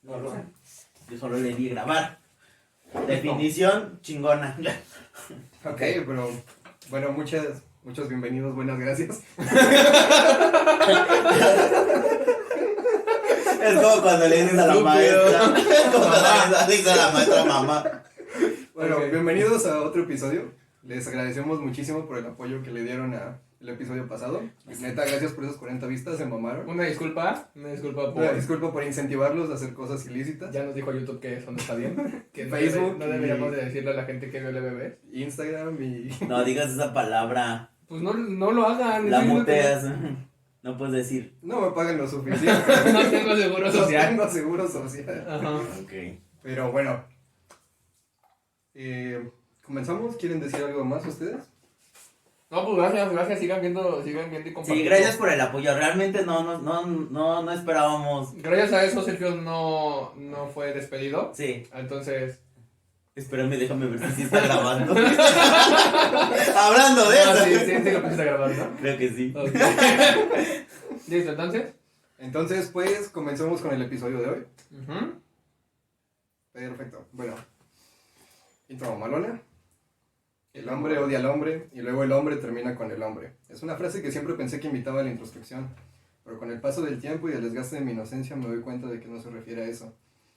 No, yo solo le di grabar. Definición chingona. Ok, pero bueno, muchos bienvenidos, buenas gracias. Es como cuando le dices a la maestra. Como cuando le dices a la maestra mamá. Bueno, Okay. bienvenidos a otro episodio. Les agradecemos muchísimo por el apoyo que le dieron al episodio pasado. Neta, gracias por esos 40 vistas, se mamaron. Una disculpa por... Una disculpa por incentivarlos a hacer cosas ilícitas. Ya nos dijo YouTube que eso no está bien. Que Facebook no deberíamos de decirle a la gente que viole bebés. Instagram y... No digas esa palabra. Pues no lo hagan. La estoy diciendo que muteas. No puedes decir. No me pagan lo suficiente. No tengo seguro No social. tengo seguro social. Ajá. Ok. Pero bueno. ¿Comenzamos? ¿Quieren decir algo más ustedes? No, pues gracias. Sigan viendo y compartiendo. Sí, gracias por el apoyo. Realmente no esperábamos. Gracias a eso Sergio no fue despedido. Sí. Entonces... Espérame, déjame ver si sí está grabando. Hablando de eso. Sí, lo pusiste a grabar, ¿no? Creo que sí. Ok. ¿Listo, entonces? Entonces, pues, comencemos con el episodio de hoy. Uh-huh. Perfecto. Bueno. Intro mamalona. El hombre odia al hombre y luego el hombre termina con el hombre. Es una frase que siempre pensé que invitaba a la introspección, pero con el paso del tiempo y el desgaste de mi inocencia me doy cuenta de que no se refiere a eso.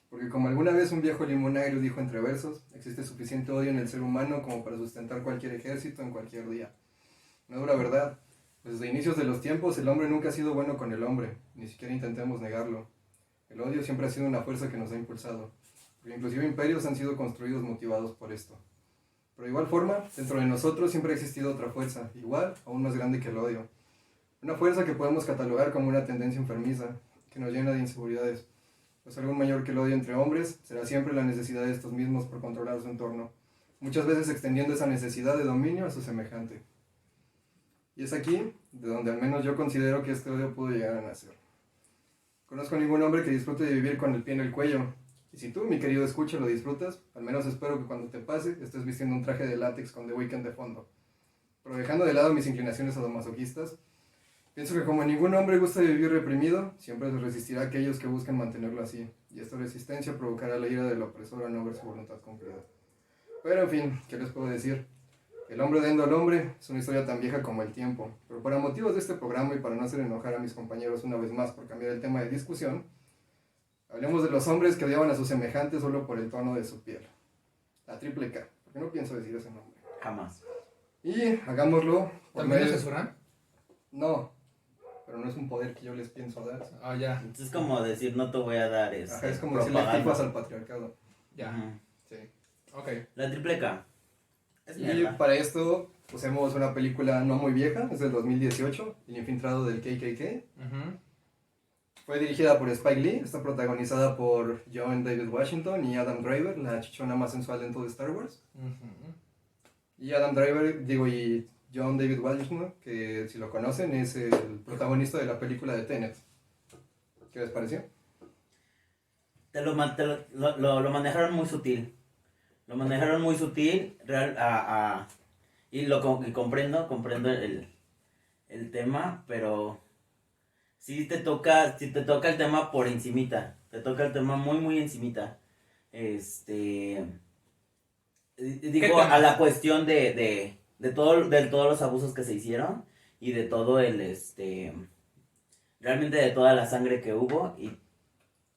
Porque como alguna vez un viejo limonario dijo entre versos, existe suficiente odio en el ser humano como para sustentar cualquier ejército en cualquier día. Una dura verdad. Desde inicios de los tiempos el hombre nunca ha sido bueno con el hombre, ni siquiera intentemos negarlo. El odio siempre ha sido una fuerza que nos ha impulsado. Porque inclusive imperios han sido construidos motivados por esto. Pero de igual forma, dentro de nosotros siempre ha existido otra fuerza, igual, aún más grande que el odio. Una fuerza que podemos catalogar como una tendencia enfermiza, que nos llena de inseguridades. Pues algo mayor que el odio entre hombres será siempre la necesidad de estos mismos por controlar su entorno, muchas veces extendiendo esa necesidad de dominio a su semejante. Y es aquí de donde al menos yo considero que este odio pudo llegar a nacer. Conozco a ningún hombre que disfrute de vivir con el pie en el cuello. Y si tú, mi querido escucha, lo disfrutas, al menos espero que cuando te pase estés vistiendo un traje de látex con The Weeknd de fondo. Pero dejando de lado mis inclinaciones sadomasoquistas, pienso que como ningún hombre gusta de vivir reprimido, siempre se resistirá a aquellos que buscan mantenerlo así, y esta resistencia provocará la ira del opresor al no ver su voluntad cumplida. Pero en fin, ¿qué les puedo decir? El hombre odiando al hombre es una historia tan vieja como el tiempo, pero para motivos de este programa y para no hacer enojar a mis compañeros una vez más por cambiar el tema de discusión, hablemos de los hombres que odiaban a sus semejantes solo por el tono de su piel. La triple K, porque no pienso decir ese nombre. Jamás. Y hagámoslo por ¿También medio... lo censuran? No, pero no es un poder que yo les pienso dar. Ah, ya. Es como decir, no te voy a dar Ajá, es como decirle fifas al patriarcado. Ya. Ujú. Sí. Ok. La triple K. Es Y mierda. para esto pusimos una película no muy vieja, es del 2018, El infiltrado del KKK. Uh-huh. Fue dirigida por Spike Lee, está protagonizada por John David Washington y Adam Driver, la chichona más sensual dentro de Star Wars. Uh-huh. Y y John David Washington, que si lo conocen, es el protagonista de la película de Tenet. ¿Qué les pareció? Lo manejaron muy sutil. Lo manejaron muy sutil. Y comprendo el tema, pero sí te toca el tema por encimita. Te toca el tema muy, muy encimita. Digo, a la cuestión de todos los abusos que se hicieron y de todo realmente de toda la sangre que hubo y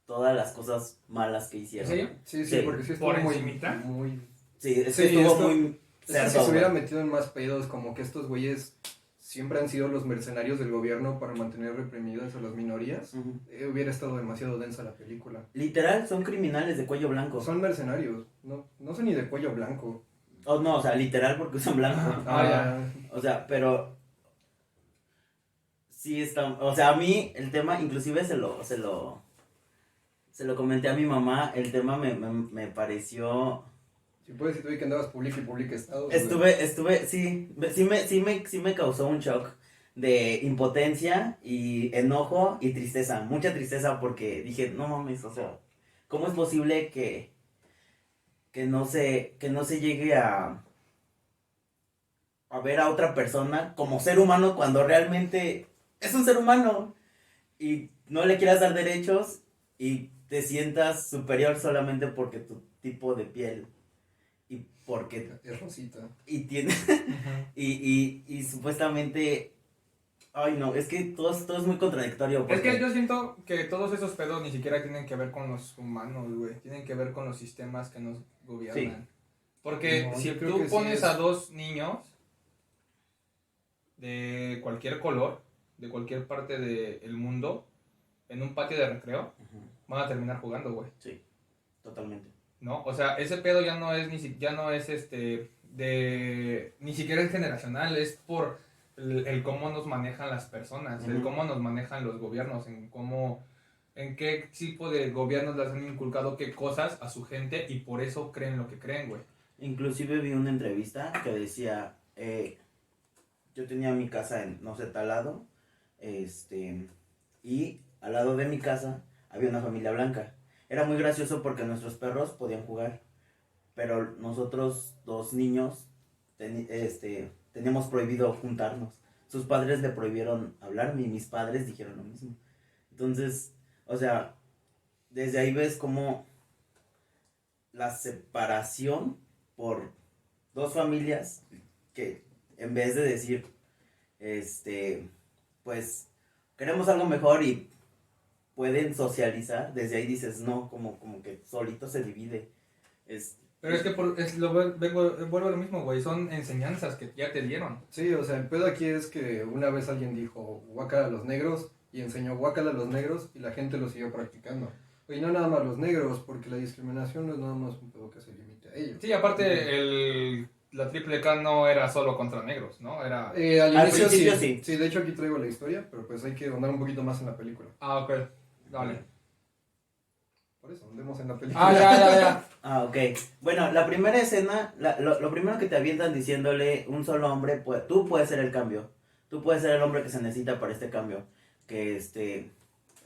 todas las cosas malas que hicieron. ¿Sí? Sí, Sí. porque sí estuvo ¿Por muy, encimita? muy... Sí, es Sí, que estuvo esto- muy Es que si cerdo, se hubiera güey. metido en más pedos, como que estos güeyes siempre han sido los mercenarios del gobierno para mantener reprimidas a las minorías, Ujú. hubiera estado demasiado densa la película. Literal, son criminales de cuello blanco. Son mercenarios, no son ni de cuello blanco. Oh, no, o sea, literal porque usan blanco. Ya. O sea, pero sí está, o sea, a mí el tema, inclusive se lo comenté a mi mamá, el tema me pareció, Si puedes decir que andabas publica y publica estados. sí me causó un shock de impotencia y enojo y tristeza, mucha tristeza porque dije, no mames, o sea, ¿cómo es posible que no se llegue a ver a otra persona como ser humano cuando realmente es un ser humano y no le quieras dar derechos y te sientas superior solamente porque tu tipo de piel y porque Es rosita. y tiene y supuestamente ay no, es que todo es muy contradictorio Es porque que yo siento que todos esos pedos ni siquiera tienen que ver con los humanos, güey. Tienen que ver con los sistemas que nos gobiernan. Porque No, si yo creo tú que sí pones es- a dos niños de cualquier color, de cualquier parte del mundo, en un patio de recreo, Ujú, van a terminar jugando, güey. sí, totalmente. ¿No? O sea, ese pedo ya no es ya no es ni siquiera es generacional, es por el cómo nos manejan las personas, el Ujú. cómo nos manejan los gobiernos, en qué tipo de gobiernos les han inculcado qué cosas a su gente y por eso creen lo que creen, güey. Inclusive vi una entrevista que decía, yo tenía mi casa en no sé tal lado, y al lado de mi casa había una familia blanca. Era muy gracioso porque nuestros perros podían jugar, pero nosotros dos niños teníamos prohibido juntarnos. Sus padres le prohibieron hablarme y mis padres dijeron lo mismo. Entonces, o sea, desde ahí ves como la separación por dos familias que en vez de decir, pues queremos algo mejor y pueden socializar, desde ahí dices, no, como que solito se divide. Es, Pero es que vuelvo a lo mismo, güey, son enseñanzas que ya te dieron. Sí, o sea, el pedo aquí es que una vez alguien dijo guácala a los negros y enseñó guácala a los negros y la gente lo siguió practicando. Y no nada más los negros, porque la discriminación no es nada más un pedo que se limite a ellos. Sí, aparte la triple K no era solo contra negros, ¿no? Era... Al Al inicio principio sí. sí. Sí, de hecho aquí traigo la historia, pero pues hay que ahondar un poquito más en la película. Ah, ok, dale. Por eso, andemos en la película. Ya. Ah, ok. Bueno, la primera escena, lo primero que te avientan diciéndole un solo hombre, pues, tú puedes ser el cambio. Tú puedes ser el hombre que se necesita para este cambio. Que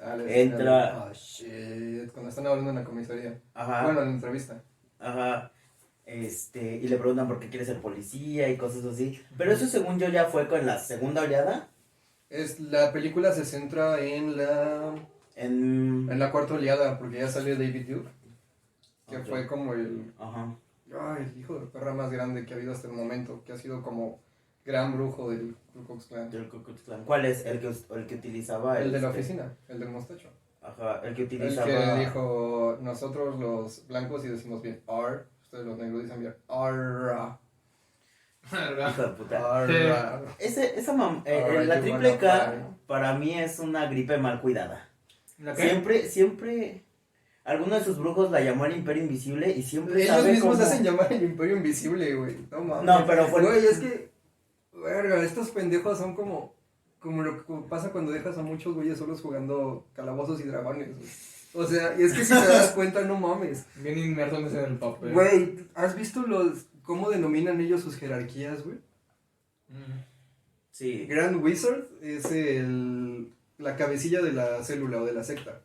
Ah, la escena entra. de- Ah, shit. Cuando están hablando en la comisaría. Ajá. Bueno, en la entrevista. Ajá. Y le preguntan por qué quiere ser policía y cosas así. Pero eso según yo ya fue con la segunda oleada. La película se centra en En la cuarta oleada, porque ya salió David Duke, que Ok. fue como Ajá. el hijo de perra más grande que ha habido hasta el momento, que ha sido como gran brujo del Ku Klux Klan. Del Ku Klux Klan. ¿Cuál es? El que utilizaba El de la oficina, el del mostacho. Ajá, el que El utilizaba. que dijo, nosotros los blancos y decimos bien R, ustedes los negros dicen bien R. Hijo de puta. R. La you triple wanna K party. para mí es una gripe mal cuidada. ¿La qué? Siempre, alguno de sus brujos la llamó el Imperio Invisible y siempre Ellos sabe mismos cómo- hacen llamar el Imperio Invisible, güey. No mames. No, pero fue- Güey, es que. Verga, estos pendejos son como lo que pasa cuando dejas a muchos güeyes solos jugando calabozos y dragones, güey. O sea, y es que si te das cuenta, no mames. Bien inmersos en el papel. Güey, ¿has visto cómo denominan ellos sus jerarquías, güey? Sí. Grand Wizard es la cabecilla de la célula o de la secta.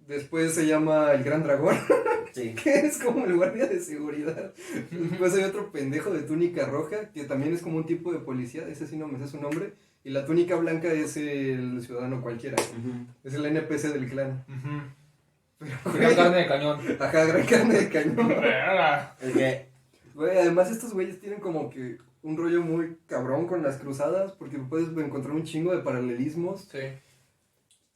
Después se llama el Gran Dragón, Sí. que es como el guardia de seguridad. Después hay otro pendejo de túnica roja, que también es como un tipo de policía, ese sí no me sé su nombre. Y la túnica blanca es el ciudadano cualquiera, Ujú. es el NPC del clan. Gran carne de cañón. Ajá, gran carne de cañón. Verga. El que Güey, además estos güeyes tienen como que un rollo muy cabrón con las cruzadas, porque puedes encontrar un chingo de paralelismos. Sí.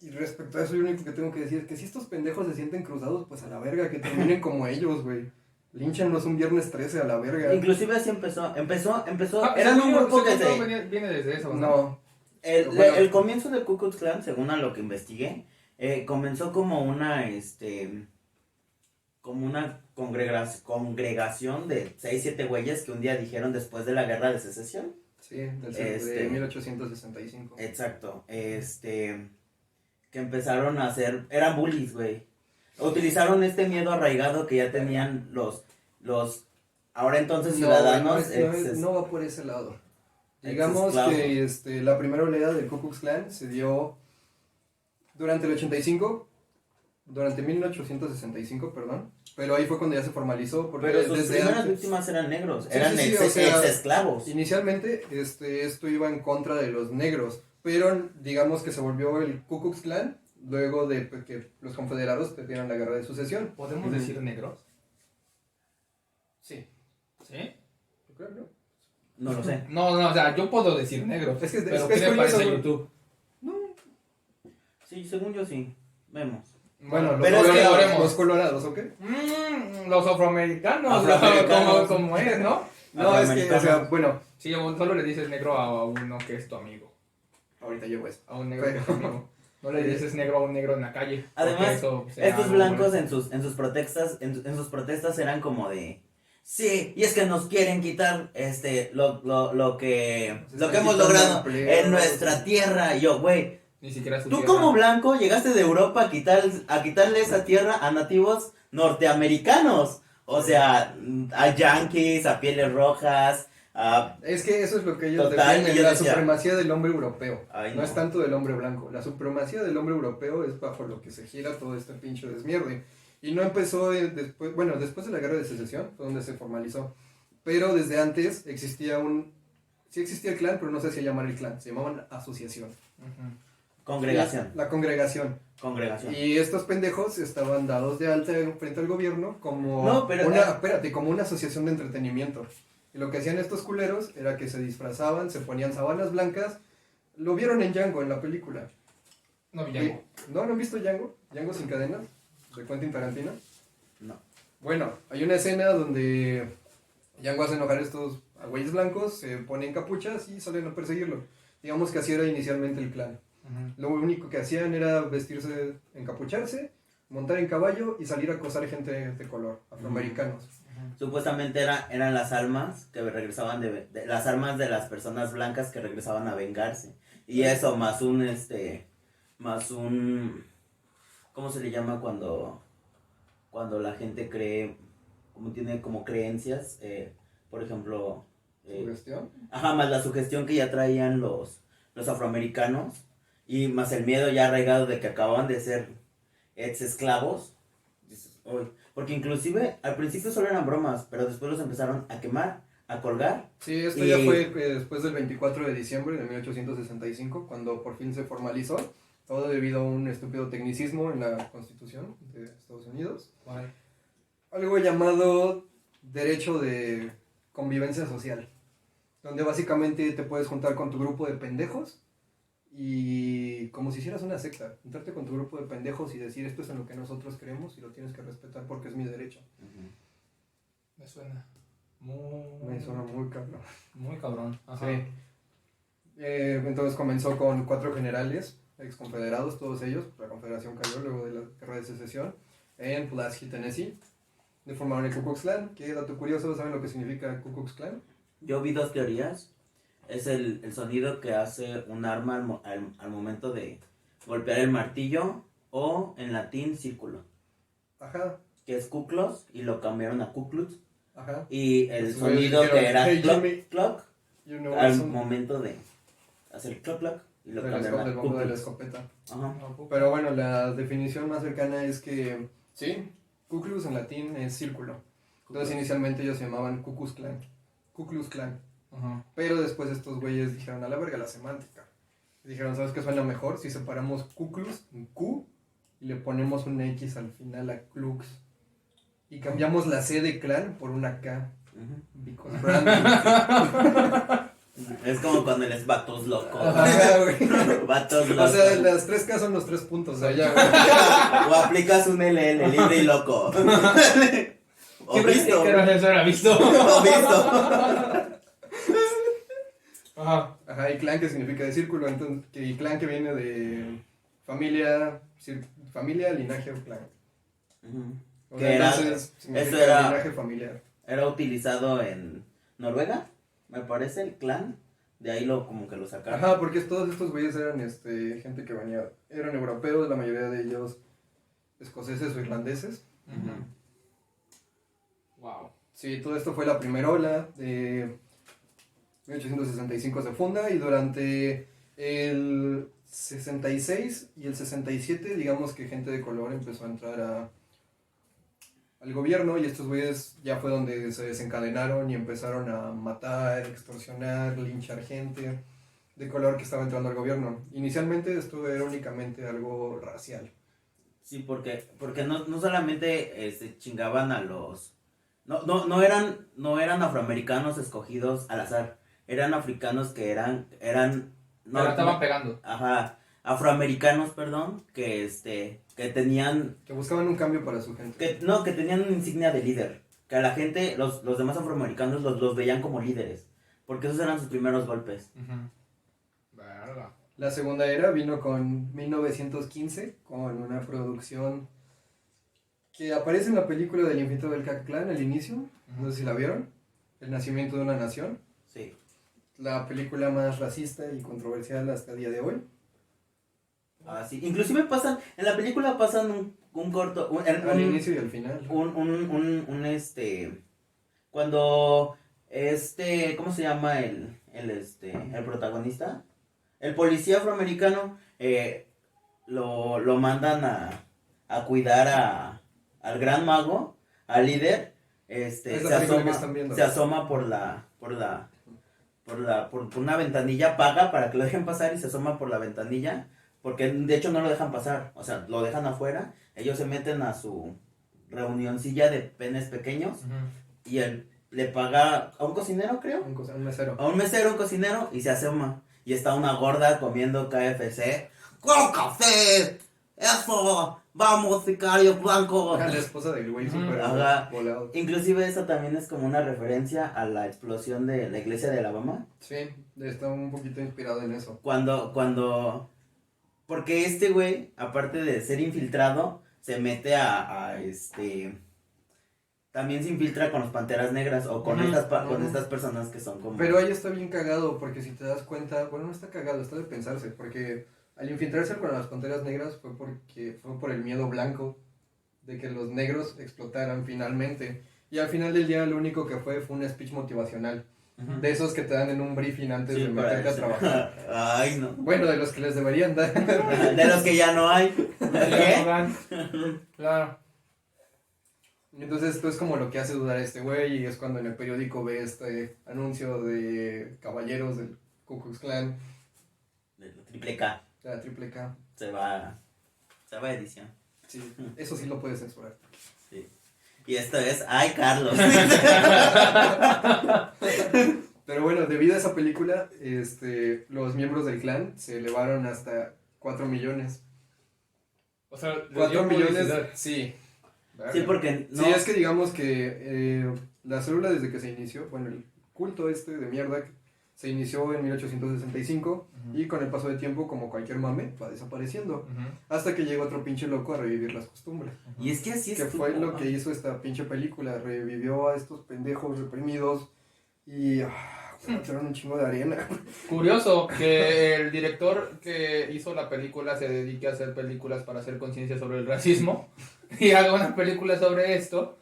Y respecto a eso, yo lo único que tengo que decir es que si estos pendejos se sienten cruzados, pues a la verga, que terminen como ellos, güey. Línchanlos un viernes 13 a la verga. inclusive así empezó. Ah, Eran un según yo- grupo que según yo se... viene desde eso, ¿no? No, El Bueno. comienzo del Ku Klux Klan, según a lo que investigué, comenzó como como una congregación de 6-7 güeyes que un día dijeron después de la guerra de secesión. sí, de 1865. Exacto. Que empezaron a hacer, eran bullies, güey. Utilizaron este miedo arraigado que ya tenían los ahora entonces ciudadanos. No va por ese lado. Digamos esclavos. que la primera oleada del Ku Klux Klan se dio durante el 85, durante 1865, perdón, pero ahí fue cuando ya se formalizó, porque Pero sus desde primeras antes, víctimas eran negros, Sí, eran sí, sí, o sea, ex esclavos. inicialmente esto iba en contra de los negros, pero digamos que se volvió el Ku Klux Klan luego de que los confederados perdieron la guerra de sucesión. ¿Podemos Ujú. decir negros? Sí, ¿Sí? yo creo, ¿no? No lo sé. No, o sea, yo puedo decir negros. Es que- pero es ¿qué le curioso, parece a güey. YouTube? Sí, según yo sí. Vemos. Bueno, los, pero es que colorados, veremos. los colorados, ¿ok? Los afroamericanos, Afroamericanos. como es, ¿no? No, es que, o sea, bueno, Sí, solo le dices negro a uno que es tu amigo. ahorita llevo eso. A un negro que es tu amigo. No le dices negro a un negro en la calle. porque Además, eso será estos algo blancos molesto. en sus protestas, en sus protestas eran como de sí, y es que nos quieren quitar lo que Nos están hemos quitando logrado empleos. en nuestra tierra. Y yo, güey, Ni siquiera su tú tierra. como blanco llegaste de Europa a quitarle esa tierra a nativos norteamericanos. O sea, a yanquis, a pieles rojas, a... Es que eso es lo que ellos Total, defienden, yo la decía, supremacía del hombre europeo. Ay, no no. es tanto del hombre blanco. La supremacía del hombre europeo es bajo lo que se gira todo este pinche desmierde. Y no empezó después, bueno, después de la guerra de secesión, fue donde se formalizó. Pero desde antes existía sí existía el clan, pero no se hacía llamar el clan, se llamaban asociación. Ujú. Congregación. La congregación. Congregación. Y estos pendejos estaban dados de alta frente al gobierno como No, pero- como una asociación de entretenimiento. Y lo que hacían estos culeros era que se disfrazaban, se ponían sábanas blancas. Lo vieron en Django, en la película. No, Villango. ¿No han visto Django? Django sin cadenas, de Quentin Tarantino. No. Bueno, hay una escena donde Django hace enojar a estos güeyes blancos, se ponen capuchas y salen a perseguirlo. Digamos que así era inicialmente el clan. Ujú. Lo único que hacían era vestirse, encapucharse, montar en caballo y salir a acosar gente de color, afroamericanos. Supuestamente eran las almas que regresaban de las armas de las personas blancas que regresaban a vengarse. Y eso más más un ¿cómo se le llama cuando la gente cree, como tiene como creencias, por ejemplo, ¿Sugestión? ajá, más la sugestión que ya traían los afroamericanos y más el miedo ya arraigado de que acababan de ser ex esclavos. Dices, "Uy", porque inclusive al principio solo eran bromas, pero después los empezaron a quemar, a colgar. Sí, esto Y- ya fue después del 24 de diciembre de 1865, cuando por fin se formalizó, todo debido a un estúpido tecnicismo en la Constitución de Estados Unidos. ¿Cuál? Algo llamado derecho de convivencia social, donde básicamente te puedes juntar con tu grupo de pendejos y como si hicieras una secta, juntarte con tu grupo de pendejos y decir esto es en lo que nosotros creemos y lo tienes que respetar porque es mi derecho. Me suena. Muy, Me suena muy cabrón. muy cabrón. Ajá. Sí. Entonces comenzó con 4 generales exconfederados, todos ellos. La confederación cayó luego de la guerra de secesión en Pulaski, Tennessee. Formaron el Ku Klux Klan. ¿Qué dato curioso? ¿Saben lo que significa Ku Klux Klan? Yo vi dos teorías. Es el sonido que hace un arma al momento de golpear el martillo, o en latín círculo, Ajá, que es kuklos y lo cambiaron a kuklux. ajá. Y el Pues, sonido dijeron, que era "Hey, clock, Jimmy". clock, You know, al eso momento de hacer clock, clock, y lo del cambiaron del a bombo de la kuklux. escopeta. Ajá. Pero bueno, la definición más cercana es que, sí, Ku Klux en latín es círculo. Entonces inicialmente ellos se llamaban Ku Klux Klan. Ku Klux Klan. Ajá. Pero después estos güeyes dijeron, a la verga la semántica. Dijeron, ¿sabes qué suena mejor? Si separamos Ku Klux en Q y le ponemos una X al final a Klux. Y cambiamos la C de clan por una K. Ujú. Because branding. Es como cuando les vatos locos. Ajá, güey. Vatos O locos. sea, las 3 K son los 3 puntos allá, güey. O aplicas un LL, libre y loco. O Siempre visto. que eso era visto. O visto. Ajá. Ajá, y clan que significa de círculo, entonces, y clan que viene de familia, familia, linaje o clan. Ujú. O Que sea, era- entonces significa eso era- linaje familiar. Era utilizado en Noruega, me parece, el clan. De ahí como que lo sacaron. Ajá, porque todos estos güeyes eran gente que venía, eran europeos, la mayoría de ellos escoceses o irlandeses. Ujú. Wow. Sí, todo esto fue la primera ola de 1865 se funda y durante el 66 y el 67 digamos que gente de color empezó a entrar al gobierno y estos güeyes ya fue donde se desencadenaron y empezaron a matar, extorsionar, linchar gente de color que estaba entrando al gobierno. Inicialmente esto era únicamente algo racial. Sí, porque no solamente chingaban a los... No eran afroamericanos escogidos al azar. Eran africanos que eran Pero estaban pegando. Ajá, afroamericanos, perdón, que tenían... Que buscaban un cambio para su gente. Que tenían una insignia de líder. Que a la gente, los demás afroamericanos los veían como líderes. Porque esos eran sus primeros golpes. Verga. La segunda era vino con 1915, con una producción que aparece en la película del Infinito del Ka Clan al inicio, no sé si la vieron, El nacimiento de una nación, Sí. la película más racista y controversial hasta el día de hoy. Ah, sí. Inclusive en la película pasan un corto, Al inicio y al final. cuando ¿cómo se llama el protagonista? El policía afroamericano lo mandan a cuidar al gran mago, al líder, Es la película que están viendo. se asoma por una ventanilla, paga para que lo dejen pasar y se asoma por la ventanilla, porque de hecho no lo dejan pasar, o sea, lo dejan afuera, ellos se meten a su reunioncilla de penes pequeños y él le paga a un cocinero, creo. Un mesero. A un mesero, un cocinero, y se asoma. Y está una gorda comiendo KFC. ¡Con café! ¡Eso! ¡Vamos, sicarios blancos! La esposa del güey súper Ajá. volado. Inclusive esa también es como una referencia a la explosión de la iglesia de Alabama. Sí, está un poquito inspirado en eso. Porque este güey, aparte de ser infiltrado, se mete también se infiltra con los Panteras Negras o con estas personas que son como... Pero ahí está bien cagado, porque si te das cuenta, bueno, no está cagado, está de pensarse, porque al infiltrarse con las Panteras Negras fue por el miedo blanco de que los negros explotaran finalmente. Y al final del día lo único que fue un speech motivacional. De esos que te dan en un briefing antes de meterte a trabajar. Ay, no. Bueno, de los que les deberían dar. De los que ya no hay. ¿Qué? Claro. Entonces esto es como lo que hace dudar a este güey, y es cuando en el periódico ve este anuncio de caballeros del Ku Klux Klan, De la triple K. de la triple K. Se va a edición. Sí, eso sí lo puedes censurar. Sí. Y esto es, ay, Carlos. Pero bueno, debido a esa película, los miembros del clan se elevaron hasta 4 millones. O sea, les 4 dio millones, publicidad. sí. Sí, porque no. Sí, es que digamos que la célula desde que se inició, bueno, el culto de mierda se inició en 1865 y con el paso de tiempo, como cualquier mame, va desapareciendo. Hasta que llega otro pinche loco a revivir las costumbres. Y es que así Que fue lo que hizo esta pinche película, revivió a estos pendejos reprimidos y echaron un chingo de arena. Curioso que el director que hizo la película se dedique a hacer películas para hacer conciencia sobre el racismo y haga una película sobre esto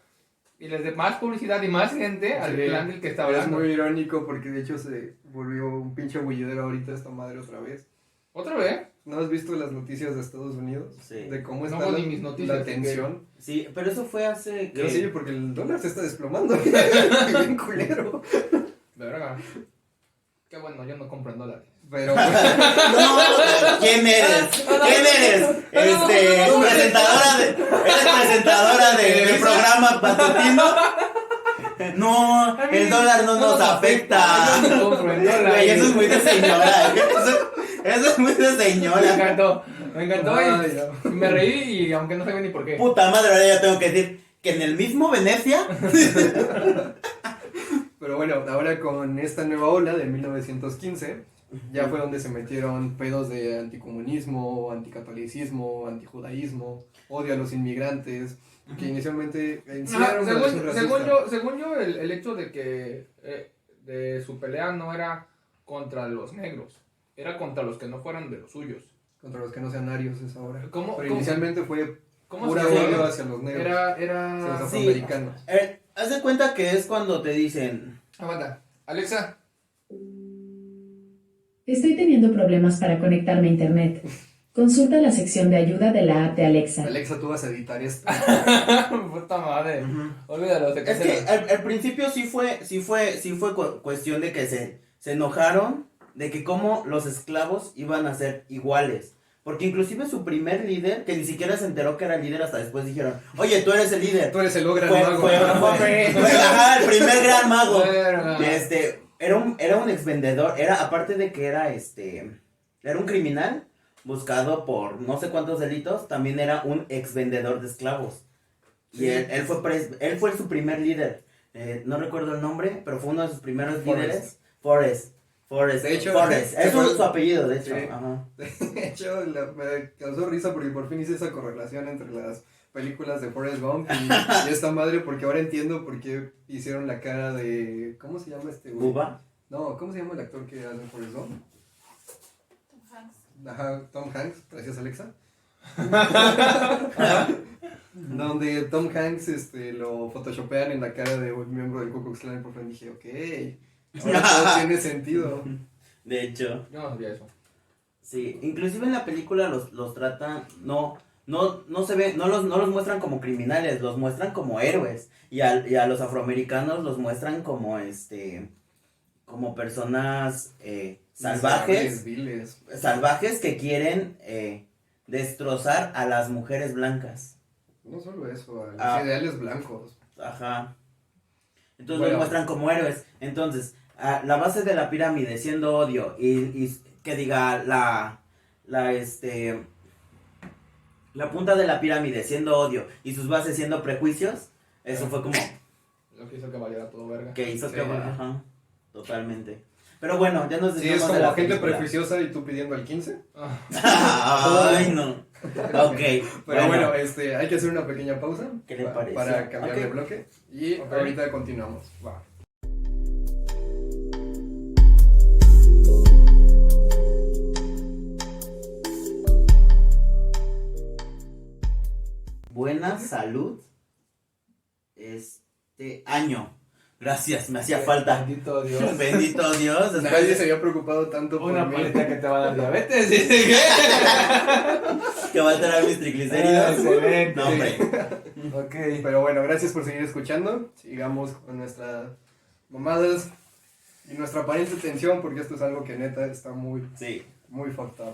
y les dé más publicidad y más gente al clan del que está hablando. Es muy irónico porque de hecho se volvió un pinche bullidero ahorita esta madre otra vez. ¿Otra vez? ¿No has visto las noticias de Estados Unidos? Sí. De cómo No está vi mis noticias, la tensión. Sí, pero eso fue hace Yo que... sí, porque el dólar se está desplomando. Bien culero. Verga. Qué bueno, yo no compro en dólares. Pero No, ¿quién eres? ¿Quién eres? ¿Eres presentadora de programa matutino? No, el dólar no nos afecta. Yo no compro en dólares. Güey, eso es muy de señora. Eso es muy de Me señora. encantó. Me encantó Ay, y me reí y aunque no sabía ni por qué. Puta madre, ahora ya tengo que decir que en el mismo Venecia. Pero bueno, ahora con esta nueva ola de 1915, ya fue donde se metieron pedos de anticomunismo, anticatolicismo, antijudaísmo, odio a los inmigrantes, que inicialmente en sí era una relación racista. según yo el hecho de que de su pelea no era contra los negros, era contra los que no fueran de los suyos. Contra los que no sean arios es ahora. ¿Cómo- Pero cómo- inicialmente fue ¿Cómo pura se llama? odio hacia los negros, hacia los Sí. afroamericanos. Haz de cuenta que es cuando te dicen... Aguanta. Alexa, Estoy teniendo problemas para conectarme a internet. Consulta la sección de ayuda de la app de Alexa. Alexa, tú vas a editar esto. Puta madre. Ujú. Olvídalo, se Es que cancela. al principio sí fue cuestión de que se enojaron de que cómo los esclavos iban a ser iguales. Porque inclusive su primer líder, que ni siquiera se enteró que era el líder hasta después dijeron, oye, tú eres el líder. Tú eres el gran Fue, mago. ajá, el primer gran mago. Verga. Era un ex vendedor, aparte de que era un criminal buscado por no sé cuántos delitos, también era un ex vendedor de esclavos. Y Sí. él fue su primer líder. No recuerdo el nombre, pero fue uno de sus primeros Forrest. líderes. Forrest. De hecho, Forrest. ¿te Es acuerdas? su apellido, de hecho. Sí. Ajá. De hecho, me causó risa porque por fin hice esa correlación entre las películas de Forrest Gump y esta madre, porque ahora entiendo por qué hicieron la cara de... ¿Cómo se llama este güey? Buba. No, ¿cómo se llama el actor que hace Forrest Gump? Ajá, Tom Hanks, gracias Alexa. Ajá. Donde Tom Hanks lo photoshopean en la cara de un miembro del Ku Klux Klan, por fin dije, ok, ahora todo tiene sentido. De hecho. Yo no sabía eso. Sí, inclusive en la película los tratan, no se ve, no los muestran como criminales, los muestran como héroes. Y a los afroamericanos los muestran como personas salvajes, Viles. salvajes que quieren destrozar a las mujeres blancas. No solo eso, a los Ah. ideales blancos. Ajá. Entonces Bueno. los muestran como héroes. Entonces, la base de la pirámide siendo odio y que diga la punta de la pirámide siendo odio y sus bases siendo prejuicios, eso fue como Lo que hizo que valiera todo verga. que hizo Sí. que ajá, totalmente. Pero bueno, ya nos Sí, es desviamos de como la gente película. prejuiciosa y tú pidiendo el 15. Ah, Ay, no. Ok. Pero bueno, hay que hacer una pequeña pausa. ¿Qué le parece? Para cambiar Ok. de bloque. Y Ok. ahorita continuamos. va. Buena salud este año. Gracias, me hacía falta. Bendito Dios. Bendito Dios. después Nadie de- se había preocupado tanto por Una mí. política que te va a dar diabetes. ¿Sí? ¿Qué? que va a alterar mis triglicéridos. Excelente. No, hombre. Ok. Pero bueno, gracias por seguir escuchando. Sigamos con nuestras mamadas y nuestra aparente tensión, porque esto es algo que neta está muy, Sí. muy fucked up.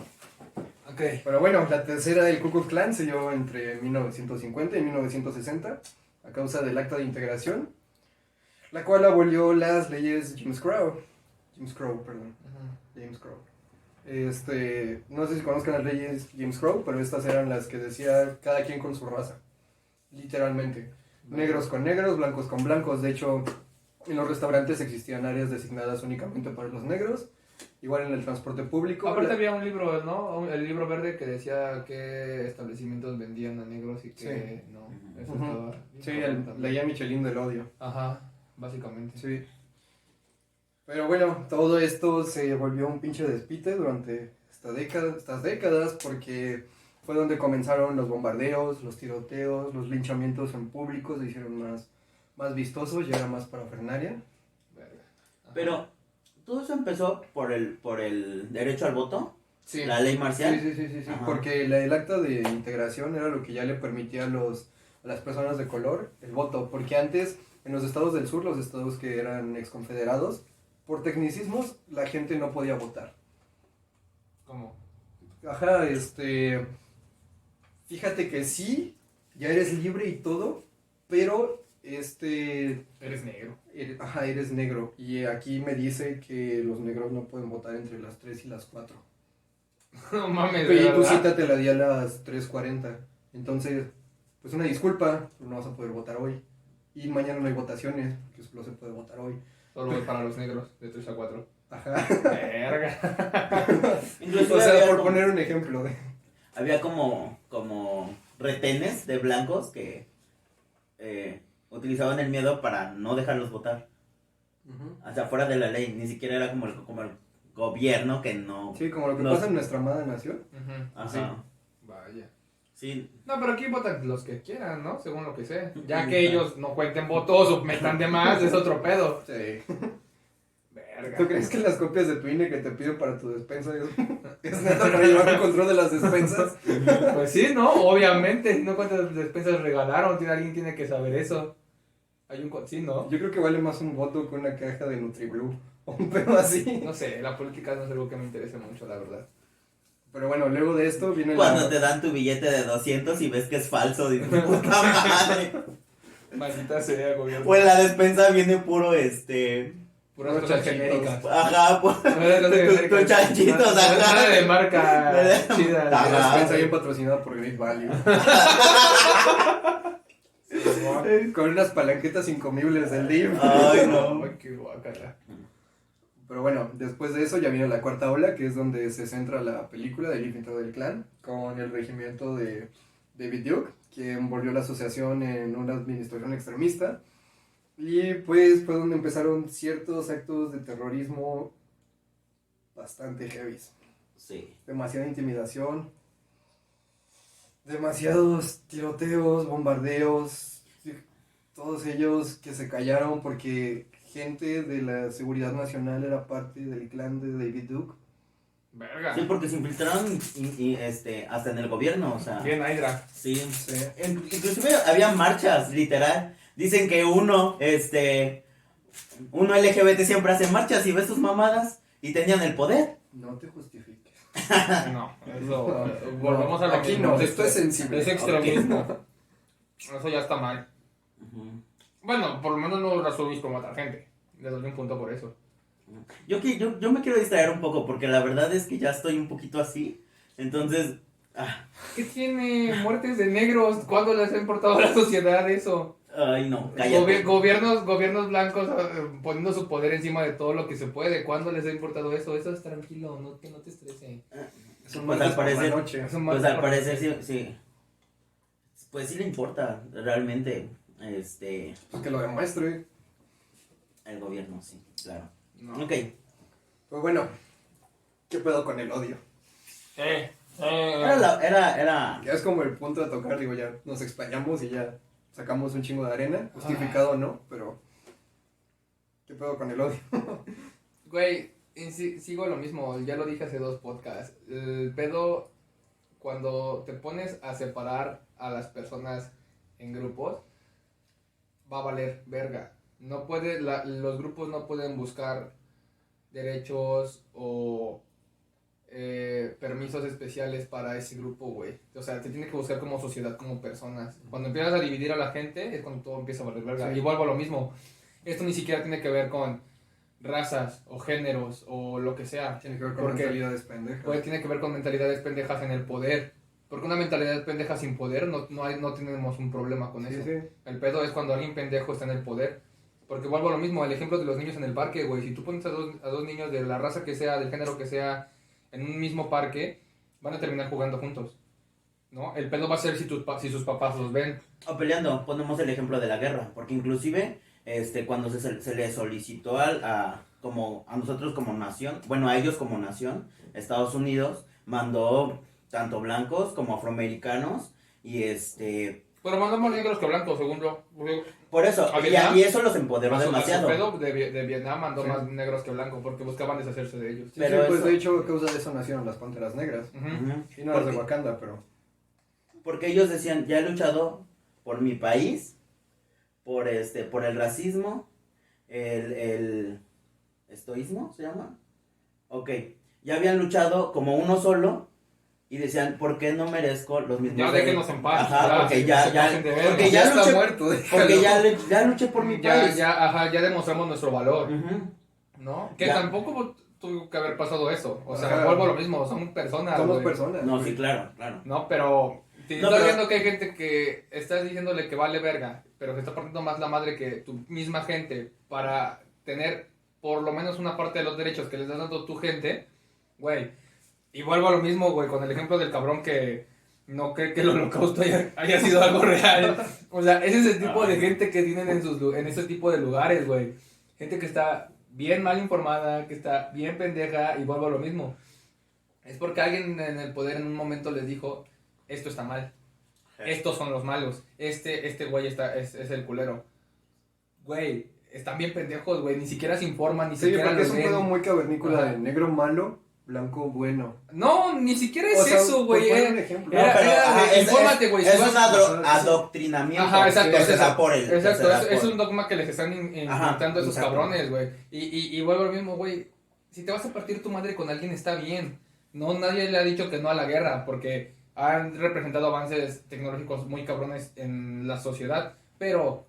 Ok. Pero bueno, la tercera del Ku Klux Klan se dio entre 1950 y 1960 a causa del Acta de Integración, la cual abolió las leyes James Crow. James Crow, perdón. James Crow. No sé si conozcan las leyes James Crow, pero estas eran las que decía cada quien con su raza. Literalmente. Negros con negros, blancos con blancos. De hecho, en los restaurantes existían áreas designadas únicamente para los negros. Igual en el transporte público. Aparte había un libro, ¿no? El libro verde que decía qué establecimientos vendían a negros y qué no. Eso Ujú. estaba. Sí, también. la guía Michelin del odio. Ajá, básicamente. Sí. Pero bueno, todo esto se volvió un pinche despite durante estas décadas porque fue donde comenzaron los bombardeos, los tiroteos, los linchamientos en público, se hicieron más vistosos, ya era más parafernalia. Verga. Ajá. Pero todo eso empezó por el derecho al voto, Sí. la ley marcial. Sí, Ajá. porque el acta de integración era lo que ya le permitía a las personas de color el voto, porque antes en los estados del sur, los estados que eran exconfederados, por tecnicismos la gente no podía votar. ¿Cómo? Ajá, fíjate que sí, ya eres libre y todo, pero Eres negro. eres negro, y aquí me dice que los negros no pueden votar entre las 3 y las 4. No mames, Y tu ¿verdad? cita te la di a las 3:40. Entonces, pues una disculpa, pero no vas a poder votar hoy. Y mañana no hay votaciones, que solo se puede votar hoy. Solo es para los negros, de 3 a 4. Ajá. Verga. Inclusive O sea, había por como- poner un ejemplo. había como retenes de blancos que utilizaban el miedo para no dejarlos votar. O sea, fuera de la ley, ni siquiera era como el gobierno que no... Sí, como lo que No. pasa en nuestra amada nación. Ujú. Ajá. Vaya. Sí. No, pero aquí votan los que quieran, ¿no? Según lo que sé. Ya Ujú. que ellos no cuenten votos o metan de más, es otro pedo. Sí. Verga. Verga. ¿Tú crees que las copias de tu INE que te piden para tu despensa es neta para llevar el control de las despensas? Pues sí, ¿no? Obviamente. No cuántas despensas regalaron. Alguien tiene que saber eso. Sí, ¿no? Yo creo que vale más un voto que una caja de Nutriblue o un pedo así. No sé, la política no es algo que me interese mucho, la verdad. Pero bueno, luego de esto viene Cuando te dan tu billete de 200 y ves que es falso, dices, puta madre. Maldita sea, gobierno. O en la despensa viene puro, Puras cosas chanchitos. genéricas. ajá, tu chanchitos, Nada ajá. de marca chida. Ajá. La despensa bien patrocinada por Great Value. Con unas palanquetas incomibles del DIF. Ay, no. Ay, qué guacala. Pero bueno, después de eso ya viene la cuarta ola, que es donde se centra la película del infiltrado del clan, con el regimiento de David Duke, quien volvió la asociación en una administración extremista. Y pues fue donde empezaron ciertos actos de terrorismo bastante heavies. Sí. Demasiada intimidación, demasiados tiroteos, bombardeos, todos ellos que se callaron porque gente de la seguridad nacional era parte del clan de David Duke. Verga. Sí, porque se infiltraron hasta en el gobierno, o sea. Bien, Hydra. Sí. Sí. Inclusive había marchas, literal. Dicen que uno LGBT siempre hace marchas y ve sus mamadas y tenían el poder. No te justifiques. No, eso. Volvemos a lo Aquí mismo. no, esto es sensible. Es extremismo. Eso ya está mal. Ujú. Bueno, por lo menos no lo subís por matar gente. Le doy un punto por eso. Yo me quiero distraer un poco porque la verdad es que ya estoy un poquito así. Entonces, ¿Qué tiene muertes de negros? ¿Cuándo les ha importado a la sociedad eso? ay no, cállate. Gobiernos blancos poniendo su poder encima de todo lo que se puede. ¿Cuándo les ha importado eso? Eso es tranquilo, no te estreses. Son Pues martes al por la parecer- noche. Eso Pues al parecer sí, sí. Pues sí le importa realmente Pues que lo demuestre. el gobierno, sí, claro. No. Ok. Pues bueno, ¿qué pedo con el odio? Era Ya es como el punto de tocar, digo, ya nos explayamos y ya sacamos un chingo de arena, justificado o no, pero ¿qué pedo con el odio? Güey, sigo lo mismo, ya lo dije hace 2 podcasts. El pedo, cuando te pones a separar a las personas en grupos, va a valer verga. No puede, los grupos no pueden buscar derechos o permisos especiales para ese grupo, güey. O sea, te tiene que buscar como sociedad, como personas. Cuando empiezas a dividir a la gente, es cuando todo empieza a valer verga. Sí. Y vuelvo a lo mismo. Esto ni siquiera tiene que ver con razas o géneros o lo que sea. Tiene que ver con Porque, mentalidades pendejas. pues, tiene que ver con mentalidades pendejas en el poder. Porque una mentalidad pendeja sin poder no tenemos un problema con Sí, eso. sí. El pedo es cuando alguien pendejo está en el poder. Porque vuelvo a lo mismo, el ejemplo de los niños en el parque, güey. Si tú pones a dos niños de la raza que sea, del género que sea, en un mismo parque, van a terminar jugando juntos. ¿No? El pedo va a ser si sus papás los ven. o peleando, ponemos el ejemplo de la guerra, porque inclusive cuando se le solicitó como a nosotros como nación, bueno, a ellos como nación, Estados Unidos mandó tanto blancos como afroamericanos y Pero mandó más negros que blancos, según yo. por eso, ¿A Vietnam? y eso los empoderó A su demasiado. pedo de Vietnam mandó Sí. más negros que blancos porque buscaban deshacerse de ellos. Sí, Pero sí, pues eso- de hecho a causa de eso nacieron las Panteras Negras. Ujú. Ujú. Y no las de Porque- Wakanda, pero... Porque ellos decían, ya he luchado por mi país, por el racismo, el estoísmo, ¿se llama? Ok, ya habían luchado como uno solo y decían, ¿por qué no merezco los mismos Ya déjenos en paz. Ajá, porque ya pasen de verga. porque ya está luché, muerto. porque ya luché por mi país. Ya demostramos nuestro valor, Ujú. ¿no? Que Ya. tampoco tuvo que haber pasado eso. O sea, Ajá. vuelvo a lo mismo, son personas. Somos güey. personas. No, güey. sí, claro, claro. No, pero si No, estás pero- viendo que hay gente que estás diciéndole que vale verga, pero que está partiendo más la madre que tu misma gente para tener por lo menos una parte de los derechos que les das dando tu gente, güey. Y vuelvo a lo mismo, güey, con el ejemplo del cabrón que no cree que el holocausto haya sido algo real. O sea, ese es el tipo de gente que tienen en ese tipo de lugares, güey. Gente que está bien mal informada, que está bien pendeja, y vuelvo a lo mismo. Es porque alguien en el poder en un momento les dijo, esto está mal, estos son los malos, este güey es el culero. Güey, están bien pendejos, güey. Ni siquiera se informan, ni Sí, siquiera porque es los un leen. pedo muy cavernícola Ajá. de negro malo, blanco bueno. No, ni siquiera es O sea, eso, güey. por poner un ejemplo. Era- ajá, infórmate, güey, si Es vas- un Ajá, sí. adoctrinamiento. Ajá, exacto, que es se da eso. por el. que Exacto, se da es por- un dogma que les están Ajá, inventando a esos exacto. cabrones, güey. Y vuelvo a lo mismo, güey. Si te vas a partir tu madre con alguien, está bien. No, nadie le ha dicho que no a la guerra, porque han representado avances tecnológicos muy cabrones en la sociedad, pero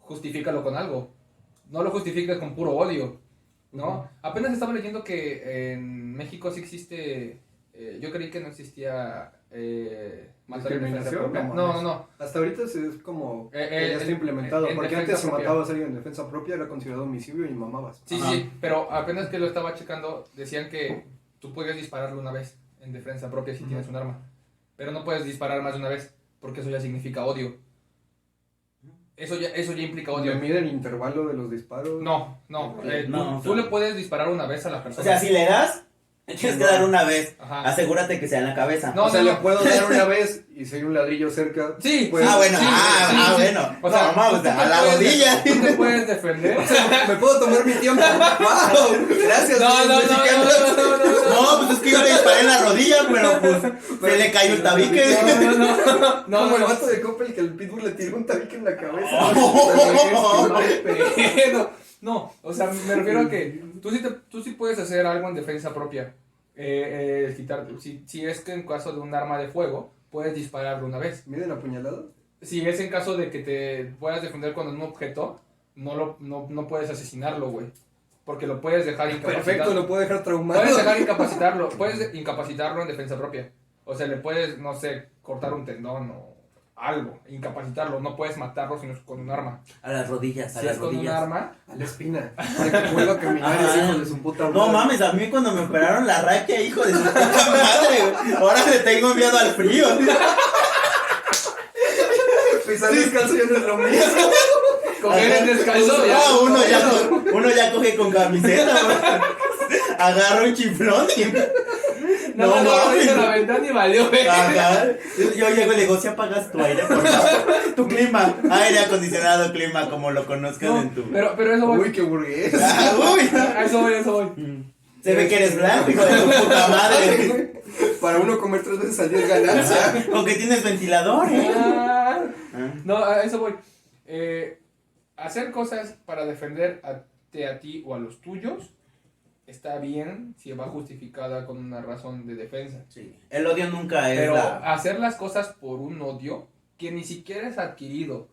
justifícalo con algo. No lo justifiques con puro odio, ¿no? Apenas estaba leyendo que en México sí existe. Yo creí que no existía matar en defensa ¿Discriminación? propia. No No, mames. no. Hasta ahorita es como que ya está en- implementado, en porque defensa antes si propia. matabas a alguien en defensa propia era considerado homicidio y mamabas. Sí, Ajá. sí, pero apenas que lo estaba checando, decían que tú puedes dispararle una vez en defensa propia si tienes un arma. Pero no puedes disparar más de una vez, porque eso ya significa odio. Eso ya implica odio. ¿Le miden el intervalo de los disparos? No, No, tú no. le puedes disparar una vez a la O persona. sea, si le das, tienes que dar una vez. Ajá. Asegúrate que sea en la cabeza. No, O sea, no, le no. puedo dar una vez y si hay un ladrillo cerca. Sí, pues, Ah, bueno, sí, ah, sí, ah, sí. bueno. O sea, No, vamos, tú te a la puedes- rodilla. Tú te puedes defender. me puedo tomar mi tiempo. ¡Wow! Gracias. No, señor mexicano. No, pues es que yo le disparé en la rodilla, pero pues se le cayó el tabique. No, Como el no. vato de Coppel que el pitbull le tiró un tabique en la cabeza. No, o sea, me refiero a que tú sí puedes hacer algo en defensa propia. Si es que en caso de un arma de fuego, puedes dispararlo una vez. ¿Miden apuñaladas? Si es en caso de que te puedas defender con un objeto, no puedes asesinarlo, güey. Porque lo puedes dejar incapacitado. Perfecto, lo puedo dejar traumado. Puedes dejar incapacitarlo, puedes incapacitarlo en defensa propia. O sea, le puedes, no sé, cortar un tendón o algo, incapacitarlo. No puedes matarlo sino con un arma. A las rodillas, a Si las es con un rodillas. arma, A la espina. Para que vuelva a caminar Ajá. ese hijo de su puta madre. No mames, a mí cuando me operaron la raquia, hijo de su puta madre, güey. Ahora le tengo miedo al frío. Pisar descalzo ya no es lo mismo. coger en descalzo ya. No, uno ya coge con camiseta, güey. Agarra un chiflón y... No, hizo la ventana y valió, güey. Ajá. Yo llego y le digo, si apagas tu aire, por favor. Tu clima, aire acondicionado, clima, como lo conozcas No, en tu... pero eso voy. Uy, qué burgués. Ah, uy. A eso voy. Se ve que eres blanco, hijo de tu puta madre. Para uno comer 3 veces al día es ganancia. Con que tienes ventilador, Ah. Ah. No, a eso voy. Hacer cosas para defenderte a ti o a los tuyos está bien si va justificada con una razón de defensa. Sí. El odio nunca es Pero la... hacer las cosas por un odio que ni siquiera es adquirido,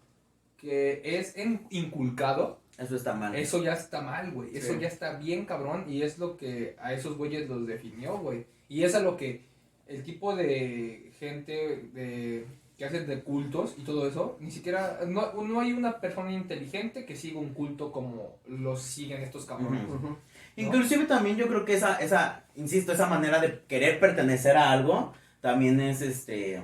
que es inculcado, Eso está mal. eso ya está mal, güey. Eso Sí. ya está bien cabrón y es lo que a esos güeyes los definió, güey. Y es a lo que el tipo de gente que hacen de cultos y todo eso, ni siquiera, no hay una persona inteligente que siga un culto como los siguen estos cabrones. Ujú. Ujú. Inclusive también yo creo que insisto, esa manera de querer pertenecer a algo, también es ese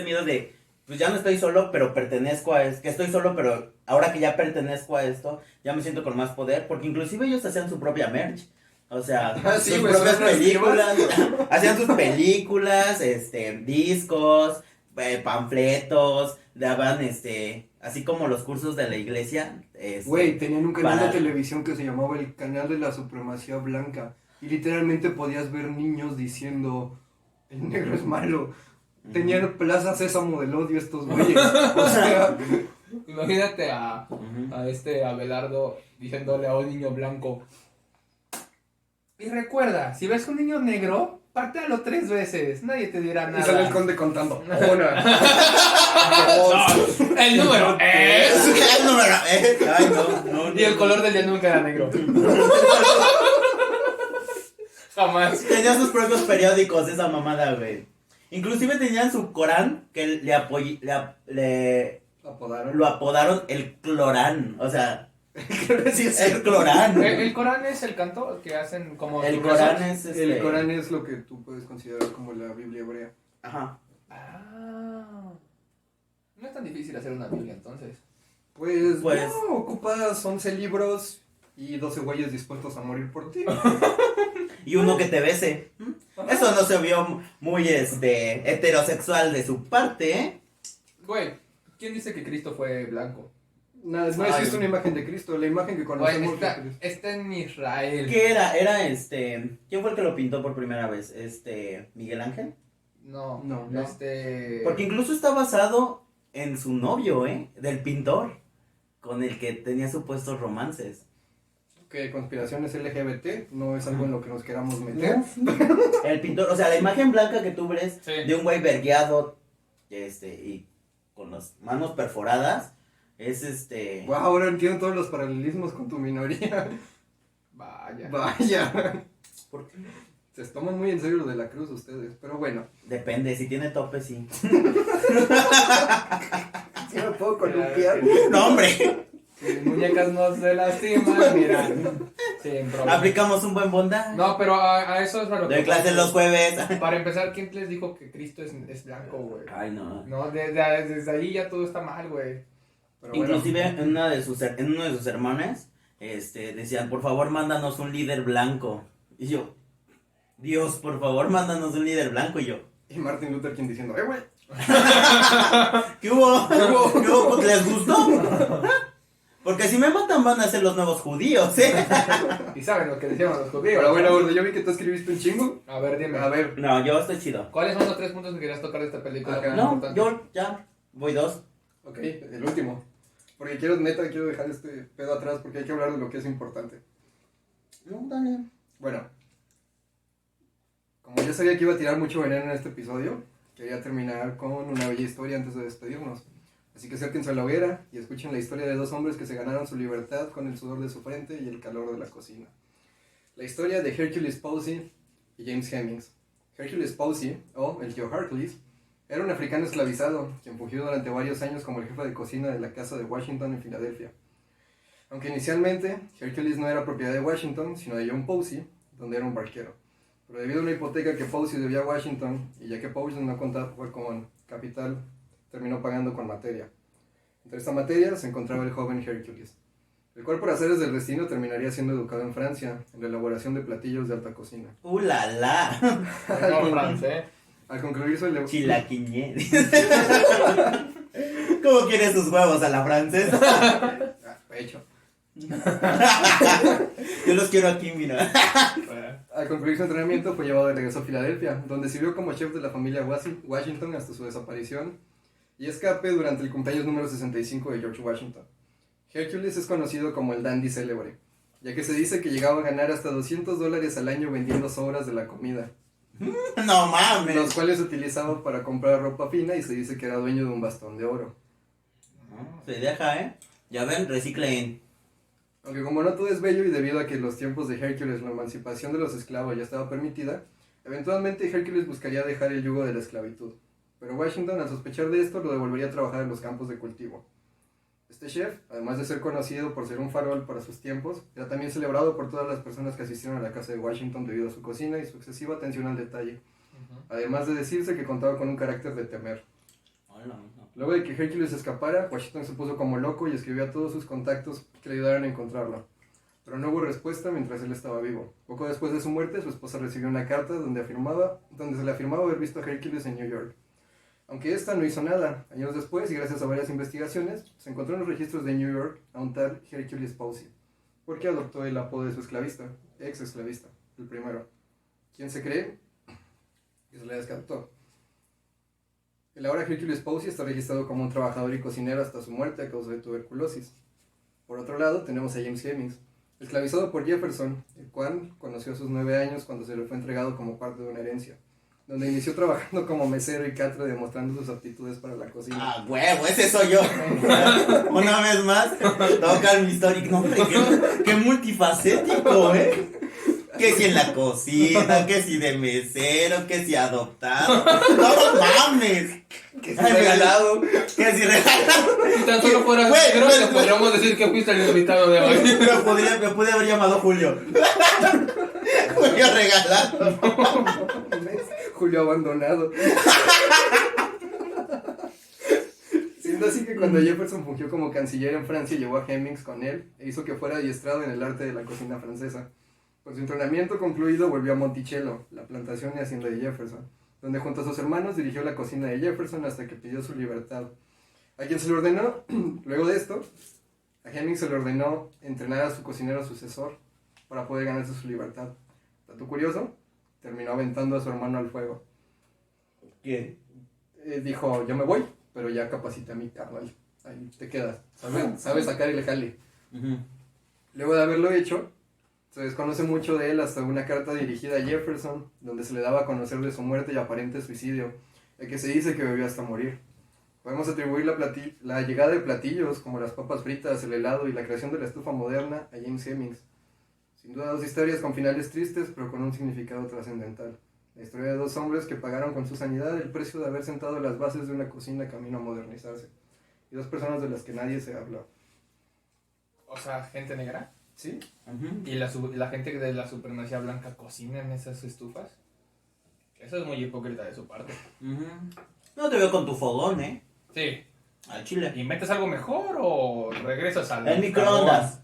miedo de, pues ya no estoy solo, pero pertenezco a esto, que estoy solo, pero ahora que ya pertenezco a esto, ya me siento con más poder, porque inclusive ellos hacían su propia merch. O sea, Sí, sus güey, propias son las películas, hacían sus películas, discos, panfletos, daban así como los cursos de la iglesia. Güey, tenían un canal para- de televisión que se llamaba el Canal de la Supremacía Blanca. Y literalmente podías ver niños diciendo, el negro es malo. Tenían Plaza Sésamo del odio estos güeyes. O sea, Imagínate a Ujú. Abelardo diciéndole a un niño blanco. Y recuerda, si ves un niño negro, partéalo 3 veces, nadie te dirá y sale el nada. conde contando. 1, 2. El número es... El número, ay, no. Y el color del día nunca era negro. Jamás. Tenía sus propios periódicos, esa mamada, güey. Inclusive tenían su Corán que Apodaron. lo apodaron el Clorán. O sea, Sí, es el cierto. Clorán. El Corán es el canto que hacen como... El sus Corán rezos. es El Corán es lo que tú puedes considerar como la Biblia hebrea. Ajá. Ah. No es tan difícil hacer una Biblia entonces. Pues, Pues- no, ocupas 11 libros y 12 güeyes dispuestos a morir por ti. Y uno que te bese. Eso no se vio muy heterosexual de su parte, ¿eh? Güey, ¿quién dice que Cristo fue blanco? No Ay. existe una imagen de Cristo, la imagen que Güey, conocemos de está, Cristo. está en Israel. ¿Qué era? Era ¿quién fue el que lo pintó por primera vez? ¿Miguel Ángel? No, No. Porque incluso está basado en su novio, del pintor, con el que tenía supuestos romances. Que conspiraciones LGBT no es algo en lo que nos queramos meter. El pintor, o sea, la imagen blanca que tú ves Sí. de un güey vergueado, y con las manos perforadas, es Wow, ahora entiendo todos los paralelismos con tu minoría. Vaya. Vaya. ¿Por qué? Se toman muy en serio lo de la cruz ustedes, pero bueno. Depende, si tiene tope, sí. ¿Sí me puedo columpiar? No, hombre. Si mis muñecas no se lastiman, mira. Sin problema. Aplicamos un buen bondad. No, pero a eso es lo Doy clases los jueves. Para empezar, ¿quién les dijo que Cristo es blanco, güey? Ay, no. No, desde ahí ya todo está mal, güey. Pero Inclusive en uno de sus sermones, decían, por favor, mándanos un líder blanco. Y yo, Dios, por favor, mándanos un líder blanco. Y yo, Y Martin Luther King diciendo, güey. ¿qué hubo? ¿Qué hubo? Pues, ¿les gustó? Porque si me matan van a ser los nuevos judíos, Y saben lo que decían los judíos. Pero bueno, ¿no? Gordo, yo vi que tú escribiste un chingo. A ver, dime. A ver, No, yo estoy chido. ¿Cuáles son los 3 puntos que querías tocar de esta película? Ajá. más No, importantes? yo ya voy 2. ok, el último. Porque quiero dejar este pedo atrás porque hay que hablar de lo que es importante. No, dale. Bueno, como ya sabía que iba a tirar mucho veneno en este episodio, quería terminar con una bella historia antes de despedirnos. Así que acérquense a la hoguera y escuchen la historia de dos hombres que se ganaron su libertad con el sudor de su frente y el calor de la cocina. La historia de Hercules Posey y James Hemings. Hercules Posey, o el tío Hercules, era un africano esclavizado, quien fungió durante varios años como el jefe de cocina de la casa de Washington en Filadelfia. Aunque inicialmente Hercules no era propiedad de Washington, sino de John Posey, donde era un barquero. Pero debido a una hipoteca que Posey debía a Washington, y ya que Posey no contaba con capital, terminó pagando con materia. Entre esta materia se encontraba el joven Hercules, el cual por azares del destino terminaría siendo educado en Francia, en la elaboración de platillos de alta cocina. La la. No, francés. Al concluir su Chilaquiñé. ¿Cómo quiere sus huevos a la francesa? pecho. Yo los quiero aquí, mira. Al concluir su entrenamiento fue llevado de regreso a Filadelfia, donde sirvió como chef de la familia Washington hasta su desaparición y escape durante el cumpleaños número 65 de George Washington. Hercules es conocido como el dandy célebre, ya que se dice que llegaba a ganar hasta $200 al año vendiendo sobras de la comida, No mames. los cuales utilizaba para comprar ropa fina y se dice que era dueño de un bastón de oro. Se deja, Ya ven, reciclen. Aunque como no todo es bello y debido a que en los tiempos de Hércules la emancipación de los esclavos ya estaba permitida, eventualmente Hércules buscaría dejar el yugo de la esclavitud. Pero Washington, al sospechar de esto, lo devolvería a trabajar en los campos de cultivo. Este chef, además de ser conocido por ser un farol para sus tiempos, era también celebrado por todas las personas que asistieron a la casa de Washington debido a su cocina y su excesiva atención al detalle. Además de decirse que contaba con un carácter de temer. Luego de que Hércules escapara, Washington se puso como loco y escribió a todos sus contactos que le ayudaran a encontrarlo. Pero no hubo respuesta mientras él estaba vivo. Poco después de su muerte, su esposa recibió una carta donde se le afirmaba haber visto a Hércules en New York. Aunque esta no hizo nada, años después, y gracias a varias investigaciones, se encontró en los registros de New York a un tal Hercules Posey, porque adoptó el apodo de su ex esclavista, el primero. ¿Quién se cree? Que se le descartó. El ahora Hercules Posey está registrado como un trabajador y cocinero hasta su muerte a causa de tuberculosis. Por otro lado, tenemos a James Hemings, esclavizado por Jefferson, el cual conoció a sus 9 años cuando se le fue entregado como parte de una herencia, donde inició trabajando como mesero y catre demostrando sus aptitudes para la cocina. Ah, huevo, ese soy yo. Una vez más, toca mi historia. No, hombre, qué multifacético, Que si en la cocina, que si de mesero, que si adoptado. No mames. Que se ha regalado. Que si regalado. Si tan solo fuera Güey, negro, güey, te podríamos decir que fuiste el invitado de hoy. Me pude haber llamado Julio. Julio regalado. Julio abandonado. Siendo así que cuando Jefferson fungió como canciller en Francia, llevó a Hemings con él e hizo que fuera adiestrado en el arte de la cocina francesa. Con su entrenamiento concluido, volvió a Monticello, la plantación y hacienda de Jefferson, donde junto a sus hermanos dirigió la cocina de Jefferson hasta que pidió su libertad. A quien se le ordenó, luego de esto, A Hemmings se le ordenó entrenar a su cocinero sucesor para poder ganarse su libertad. Dato curioso, terminó aventando a su hermano al fuego. ¿Quién? Dijo, yo me voy, pero ya capacité a mi carnal. Ahí te quedas. Sabes sacar el jale. Ujú. Luego de haberlo hecho, se desconoce mucho de él hasta una carta dirigida a Jefferson, donde se le daba a conocer de su muerte y aparente suicidio, el que se dice que bebió hasta morir. Podemos atribuir la llegada de platillos como las papas fritas, el helado y la creación de la estufa moderna a James Hemmings. Sin duda dos historias con finales tristes, pero con un significado trascendental. La historia de dos hombres que pagaron con su sanidad el precio de haber sentado las bases de una cocina camino a modernizarse. Y dos personas de las que nadie se habla. O sea, gente negra. ¿Sí? Ujú. Y la gente de la supremacía blanca cocina en esas estufas. Eso es muy hipócrita de su parte. Ujú. No te veo con tu fogón, Sí. al chile. ¿Inventas algo mejor o regresas al El microondas.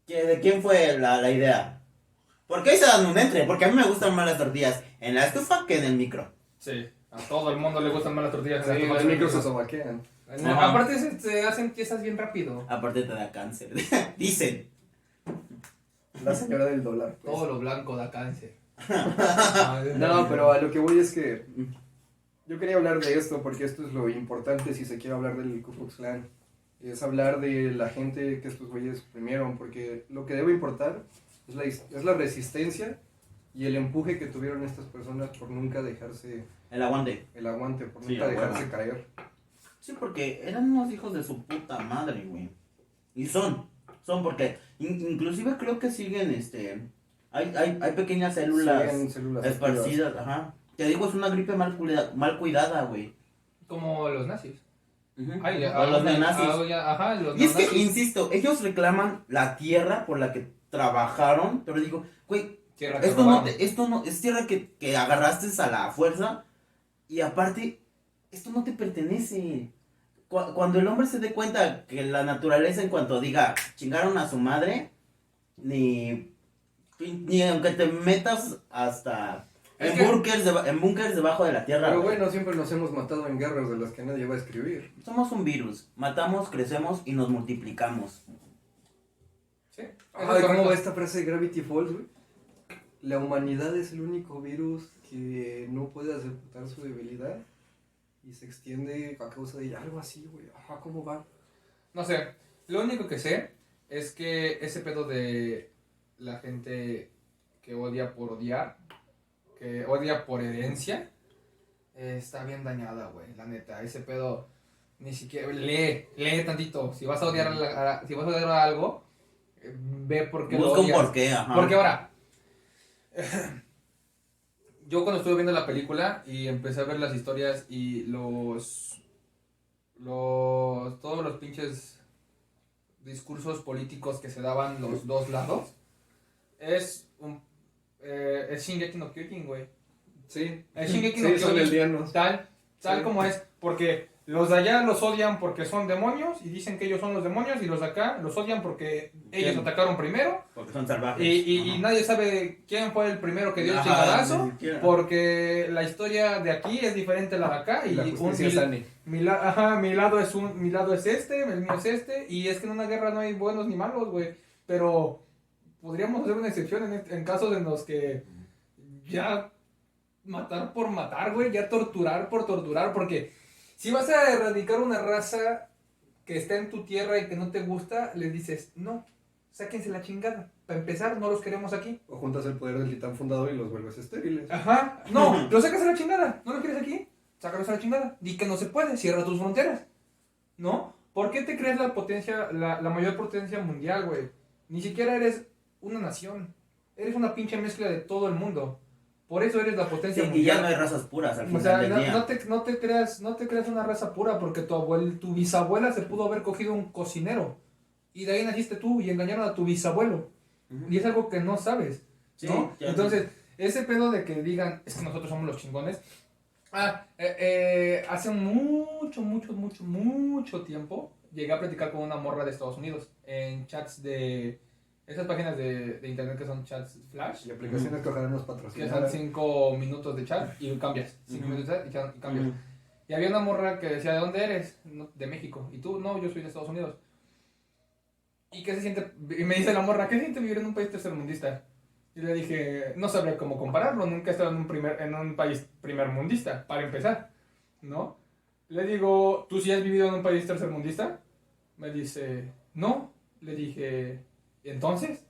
¿De quién fue la idea? ¿Por qué se dan un entre? Porque a mí me gustan más las tortillas en la estufa que en el micro. Sí. A todo el mundo le gustan más las tortillas. Sí, en las los estufa. micros se sobaquean. Ajá. Aparte se hacen piezas bien rápido. Aparte te da cáncer. Dicen. La señora del dólar. pues. Todo lo blanco da cáncer. No, pero a lo que voy es que yo quería hablar de esto porque esto es lo importante si se quiere hablar del Ku Klux Klan. Es hablar de la gente que estos güeyes suprimieron, porque lo que debe importar es la resistencia y el empuje que tuvieron estas personas por nunca dejarse El aguante. el aguante, por Sí, nunca a dejarse huevo. caer. Sí, porque eran unos hijos de su puta madre, güey. Y son porque inclusive creo que siguen, hay pequeñas células Siguen células esparcidas, ajá. Te digo, es una gripe mal cuidada, güey. Como los nazis. Ujú. Ay, O los neonazis. Ajá, los Y es que, neonazis. insisto, ellos reclaman la tierra por la que trabajaron, pero digo, güey, Tierra que esto no, robaron. esto no, es tierra que agarraste a la fuerza, y aparte, esto no te pertenece. Cuando el hombre se dé cuenta que la naturaleza, en cuanto diga, chingaron a su madre, ni aunque te metas hasta Es en que- búnkers debajo de la tierra. Pero güey. bueno, siempre nos hemos matado en guerras de las que nadie va a escribir. Somos un virus, matamos, crecemos y nos multiplicamos. Sí. Ay, ¿cómo va esta frase de Gravity Falls, güey? La humanidad es el único virus que no puede aceptar su debilidad y se extiende a causa de algo así, güey. Ajá, ¿cómo va? No sé, lo único que sé es que ese pedo de la gente que odia por odiar, que odia por herencia, está bien dañada, güey, la neta. Ese pedo, ni siquiera, lee tantito. Si vas a odiar si vas a odiar a algo, ve por qué lo Busca un odias. porqué, ajá. Porque ahora, yo cuando estuve viendo la película y empecé a ver las historias y todos los pinches discursos políticos que se daban los dos lados, es Shingeki no Kyojin, güey. Sí, Es Shingeki no sí, son Kyojin, eldianos. tal Sí. como es, porque los de allá los odian porque son demonios y dicen que ellos son los demonios, y los de acá los odian porque ellos ¿Quién? atacaron primero. Porque son salvajes. Y Ajá. nadie sabe quién fue el primero que dio el Ajá, chingadazo, ni siquiera. porque la historia de aquí es diferente a la de acá, y La justicia es Annie. mi lado es este, el mío es este, y es que en una guerra no hay buenos ni malos, güey, pero podríamos hacer una excepción en casos en los que ya matar por matar, güey, ya torturar por torturar, porque si vas a erradicar una raza que está en tu tierra y que no te gusta, les dices, no, sáquense la chingada. Para empezar, no los queremos aquí. O juntas el poder del titán fundador y los vuelves estériles. Ajá, no, los sacas a la chingada. ¿No los quieres aquí? Sácalos a la chingada. Di que no se puede, cierra tus fronteras. ¿No? ¿Por qué te crees la potencia, la mayor potencia mundial, güey? Ni siquiera eres una nación. Eres una pinche mezcla de todo el mundo. Por eso eres la potencia Sí, y mundial. ya no hay razas puras al O final sea, del día. no te creas una raza pura, porque tu bisabuela se pudo haber cogido un cocinero. Y de ahí naciste tú y engañaron a tu bisabuelo. Ujú. Y es algo que no sabes, Sí, ¿no? ya Entonces, ese pedo de que digan, es que nosotros somos los chingones. Hace mucho tiempo llegué a platicar con una morra de Estados Unidos en chats de esas páginas de internet que son chats flash, Y aplicaciones que ojalá nos que patrocinaran. son 5 minutos de chat y cambias. 5 Ujú. minutos de chat y cambias. Ujú. Y había una morra que decía, ¿de dónde eres? "No, de México. ¿Y tú? No, yo soy de Estados Unidos. ¿y qué se siente? Y me dice la morra, ¿qué se siente vivir en un país tercermundista? Y le dije, no sabría cómo compararlo, nunca he estado en un país primermundista, para empezar, ¿no? Le digo, ¿tú sí has vivido en un país tercermundista? Me dice, no. Le dije, ¿entonces?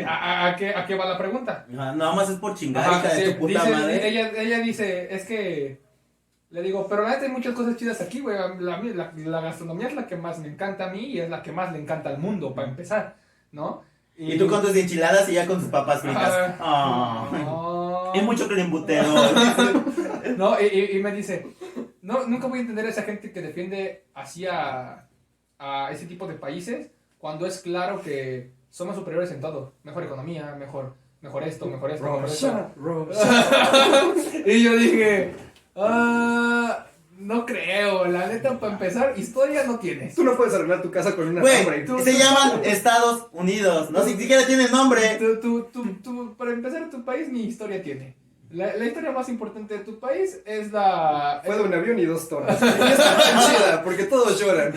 ¿A qué va la pregunta? Ajá, nada más es por chingar, Ajá, hija de sí, tu puta dice, madre. ella dice, es que... Le digo, pero la neta hay muchas cosas chidas aquí, güey. La gastronomía es la que más me encanta a mí y es la que más le encanta al mundo, para empezar, ¿no? Y tú con tus enchiladas y ya con tus papas fritas. No. Hay mucho crembutero. No, y me dice, no, nunca voy a entender a esa gente que defiende así a ese tipo de países cuando es claro que somos superiores en todo. Mejor economía, mejor esto, mejor esto, mejor esto. Y yo dije, no creo, la neta, para empezar, historia no tienes. Tú no puedes arreglar tu casa con una Güey, sombra. se llaman Estados Unidos. No si siquiera tienen nombre. Para empezar, tu país ni historia tiene. La historia más importante de tu país es la... Fue de un avión y 2 tonos. Y está tan chida, porque todos lloran.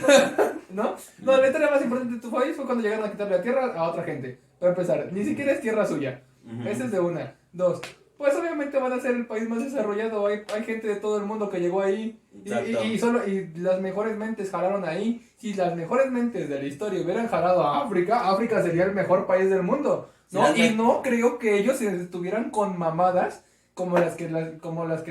¿No? No, la historia más importante de tu país fue cuando llegaron a quitarle la tierra a otra gente. Para empezar, ni siquiera es tierra suya. Esa es de una. 2, pues obviamente van a ser el país más desarrollado. Hay gente de todo el mundo que llegó ahí. Y las mejores mentes jalaron ahí. Si las mejores mentes de la historia hubieran jalado a África, África sería el mejor país del mundo, ¿no? Sí, Y no creo que ellos estuvieran con mamadas como las que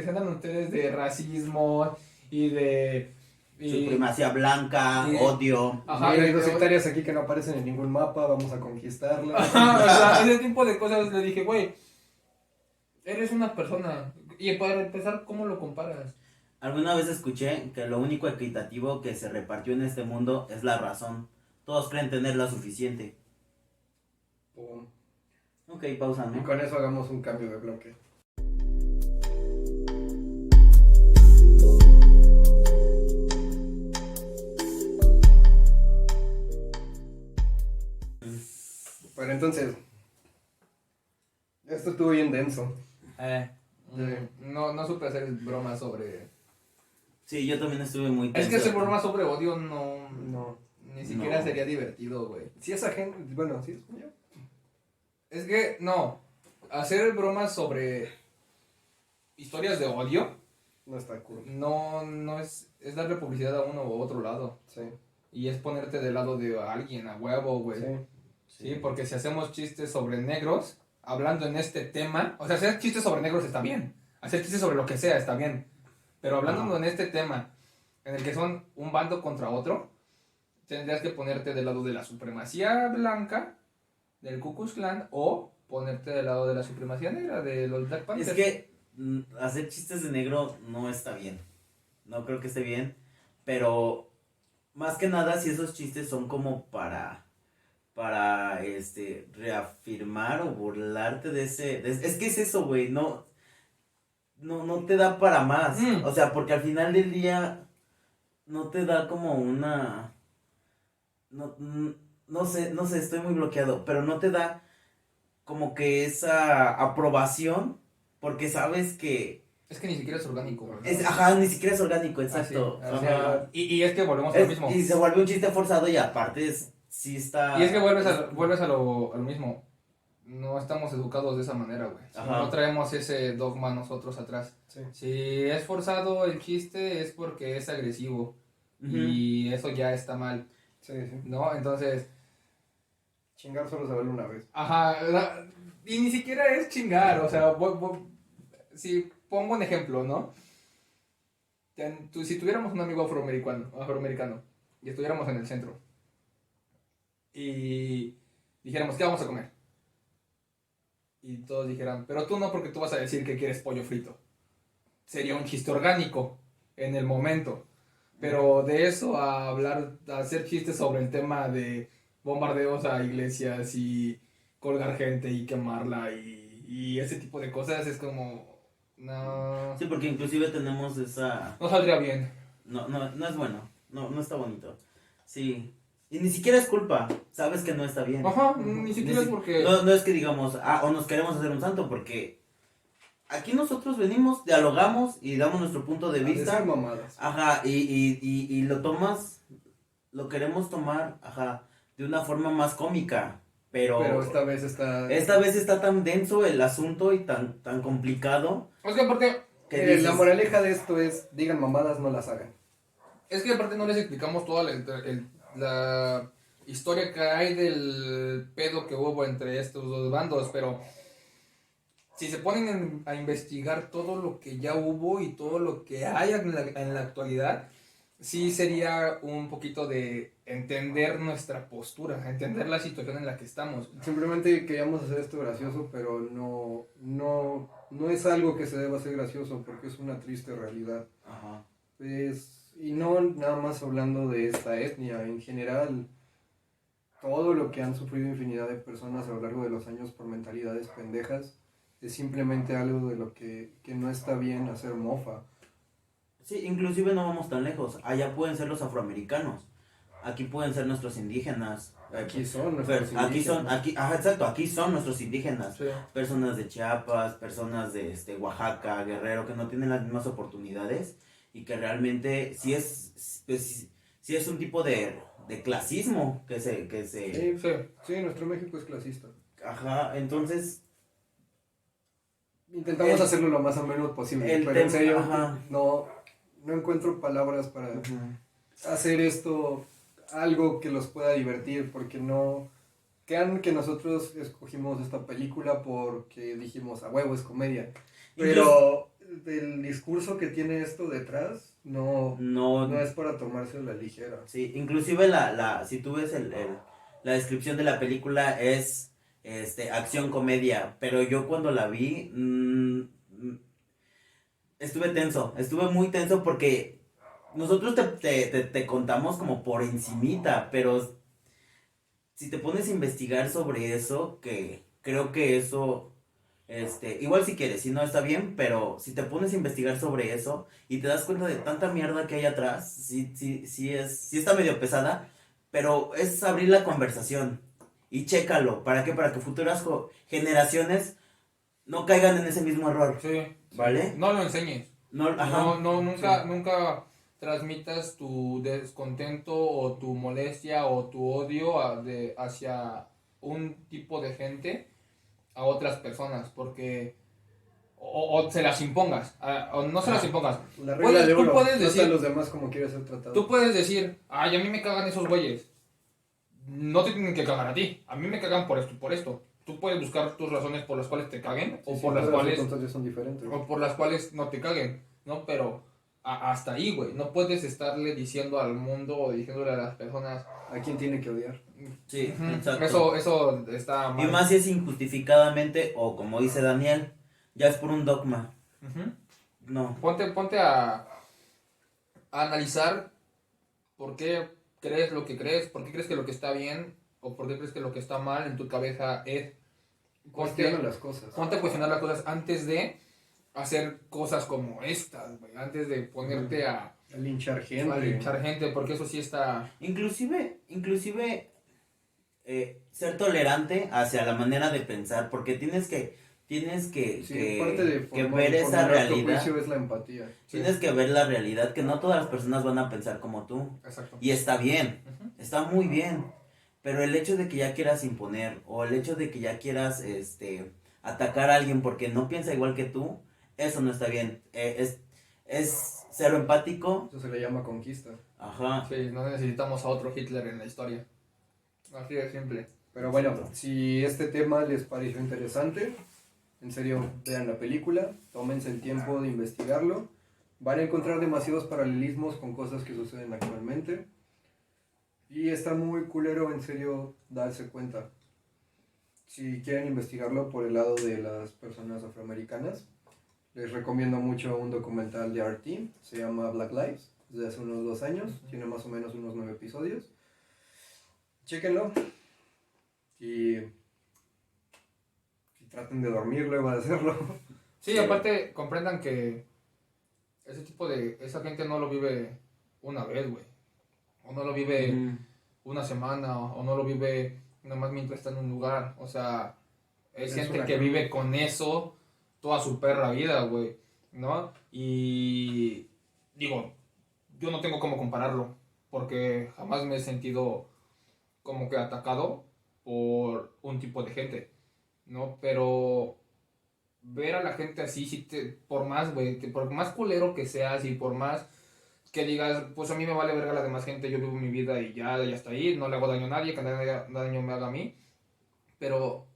se dan ustedes de racismo y de... Supremacía blanca, y- odio. Ajá, Mira, hay y- 2 hectáreas aquí que no aparecen en ningún mapa, vamos a conquistarlas. Ajá, o sea, ese tipo de cosas le dije, güey, eres una persona. Y para empezar, ¿cómo lo comparas? Alguna vez escuché que lo único equitativo que se repartió en este mundo es la razón. Todos creen tenerla suficiente. Pum. Ok, pausa, Y ¿no? con eso hagamos un cambio de bloque. Bueno, entonces, esto estuvo bien denso. No supe hacer bromas sobre... Sí, yo también estuve muy Es tenso. que hacer bromas sobre odio no... No. Ni siquiera No. sería divertido, güey. Si esa gente, bueno, sí, es yo. Es que, no. Hacer bromas sobre historias de odio No está cool. no es darle publicidad a uno u otro lado. Sí, Y es ponerte del lado de alguien a huevo, güey. sí. Sí, porque si hacemos chistes sobre negros, hablando en este tema, o sea, hacer chistes sobre negros está bien, hacer chistes sobre lo que sea está bien, pero hablando en este tema, en el que son un bando contra otro, tendrías que ponerte del lado de la supremacía blanca, del Ku Klux Klan, o ponerte del lado de la supremacía negra, de los Black Panthers. Es que hacer chistes de negro no está bien. No creo que esté bien. Pero más que nada si esos chistes son como para reafirmar o burlarte de ese... es que es eso, güey. No te da para más. O sea, porque al final del día no te da como una... No sé, estoy muy bloqueado. Pero no te da como que esa aprobación. Porque sabes que... Es que ni siquiera es orgánico, güey. ni siquiera es orgánico, exacto. Así, o Ajá. sea, y es que volvemos a lo mismo. Y se vuelve un chiste forzado y aparte sí está... Y es que vuelves a lo mismo. No estamos educados de esa manera, güey. Ajá. No traemos ese dogma nosotros atrás. Sí. Si es forzado el chiste es porque es agresivo. Ujú. Y eso ya está mal, Sí, sí. ¿no? Entonces, Chingar solo se vale una vez. ajá. Y ni siquiera es chingar, o sea, si pongo un ejemplo, ¿no? Si tuviéramos un amigo afroamericano y estuviéramos en el centro y dijéramos, ¿qué vamos a comer? Y todos dijeran, pero tú no, porque tú vas a decir que quieres pollo frito. Sería un chiste orgánico en el momento. Pero de eso a hacer chistes sobre el tema de bombardeos a iglesias y colgar gente y quemarla y ese tipo de cosas es como, no, Sí, porque inclusive tenemos esa... no saldría bien. No es bueno. No está bonito. Sí. Y ni siquiera es culpa. Sabes que no está bien. Ajá, ni siquiera es porque... No es que digamos, o nos queremos hacer un santo, porque aquí nosotros venimos, dialogamos y damos nuestro punto de A vista. decir mamadas. Ajá, y lo tomas, lo queremos tomar, ajá, de una forma más cómica, Pero esta vez está... esta vez está tan denso el asunto y tan complicado Es que aparte, que La dices, moraleja de esto es, digan mamadas, no las hagan. no les explicamos toda la historia que hay del pedo que hubo entre estos dos bandos, pero si se ponen a investigar todo lo que ya hubo y todo lo que hay en la actualidad, sí sería un poquito de entender nuestra postura, entender la situación en la que estamos. Simplemente queríamos hacer esto gracioso, pero no es algo que se deba hacer gracioso porque es una triste realidad. ajá, Y no nada más hablando de esta etnia, en general, todo lo que han sufrido infinidad de personas a lo largo de los años por mentalidades pendejas es simplemente algo de lo que no está bien hacer mofa. sí, inclusive no vamos tan lejos, allá pueden ser los afroamericanos, aquí pueden ser nuestros indígenas, Aquí son nuestros aquí son, indígenas. ajá, exacto, aquí son nuestros indígenas, Sí. personas de Chiapas, personas de Oaxaca, Guerrero, que no tienen las mismas oportunidades y que realmente pues, sí es un tipo de clasismo Sí, Sí. sí, nuestro México es clasista. ajá, entonces, Intentamos El- hacerlo lo más ameno posible, el pero en tema- serio, ajá. no encuentro palabras para hacer esto algo que los pueda divertir, porque no... Crean que nosotros escogimos esta película porque dijimos, a huevo, es comedia. Pero el discurso que tiene esto detrás no no, es para tomarse a la ligera. sí, inclusive si tú ves la descripción de la película es acción comedia, pero yo cuando la vi estuve muy tenso porque nosotros te contamos como por encimita, pero si te pones a investigar sobre eso, que creo que eso, igual si quieres, si no está bien, pero si te pones a investigar sobre eso y te das cuenta de tanta mierda que hay atrás, sí está medio pesada, pero es abrir la conversación y chécalo, ¿para qué? Para que futuras generaciones no caigan en ese mismo error, Sí. ¿vale? No lo enseñes. No, ajá, Nunca transmitas tu descontento o tu molestia o tu odio hacia un tipo de gente a otras personas, porque o se las impongas, o no se las Ajá. impongas. La regla de Tú oro, puedes trata a decir, los demás como quieres ser tratado. tú puedes decir, ay, a mí me cagan esos güeyes. No te tienen que cagar a ti. A mí me cagan por esto, por esto. Tú puedes buscar tus razones por las cuales te caguen Sí, o sí, por las todas cuales circunstancias son diferentes. o por las cuales no te caguen, ¿no? Pero hasta ahí, güey. No puedes estarle diciendo al mundo o diciéndole a las personas. ¿A quién tiene que odiar? sí, Ujú, exacto. eso está Y mal. más si es injustificadamente, o como dice Daniel, ya es por un dogma. Ujú. No. Ponte a analizar por qué crees lo que crees, por qué crees que lo que está bien o por qué crees que lo que está mal en tu cabeza es. Cuestiona las cosas. Ponte a cuestionar las cosas antes de hacer cosas como estas, güey. Antes de ponerte a Linchar gente. linchar gente, porque eso sí está. Inclusive ser tolerante hacia la manera de pensar, porque tienes que Sí, parte de ver esa formular tu realidad. juicio es la empatía. Tienes que ver la realidad, que no todas las personas van a pensar como tú. Exacto. Y está bien, Ujú. está muy bien. Pero el hecho de que ya quieras imponer, o el hecho de que ya quieras atacar a alguien porque no piensa igual que tú, eso no está bien. Es cero empático. Eso se le llama conquista. Ajá. Sí, no necesitamos a otro Hitler en la historia. Así de simple. Pero bueno, si este tema les pareció interesante, en serio, vean la película, tómense el tiempo de investigarlo. Van a encontrar demasiados paralelismos con cosas que suceden actualmente. Y está muy culero, en serio, darse cuenta. Si quieren investigarlo por el lado de las personas afroamericanas, les recomiendo mucho un documental de RT, se llama Black Lives, desde hace unos 2 años, tiene más o menos unos 9 episodios. Chéquenlo y traten de dormir luego de hacerlo. Sí, aparte comprendan que esa gente no lo vive una vez, güey. O no lo vive Mm. una semana, o no lo vive nada más mientras está en un lugar. O sea, es gente una que cruz. vive con eso toda su perra vida, güey. ¿No? Y digo, yo no tengo cómo compararlo, porque jamás me he sentido como que atacado por un tipo de gente, ¿no? Pero ver a la gente así, por más, güey, que por más culero que seas y por más que digas, pues a mí me vale verga la demás gente, yo vivo mi vida y ya está ahí, no le hago daño a nadie, que daño me haga a mí, pero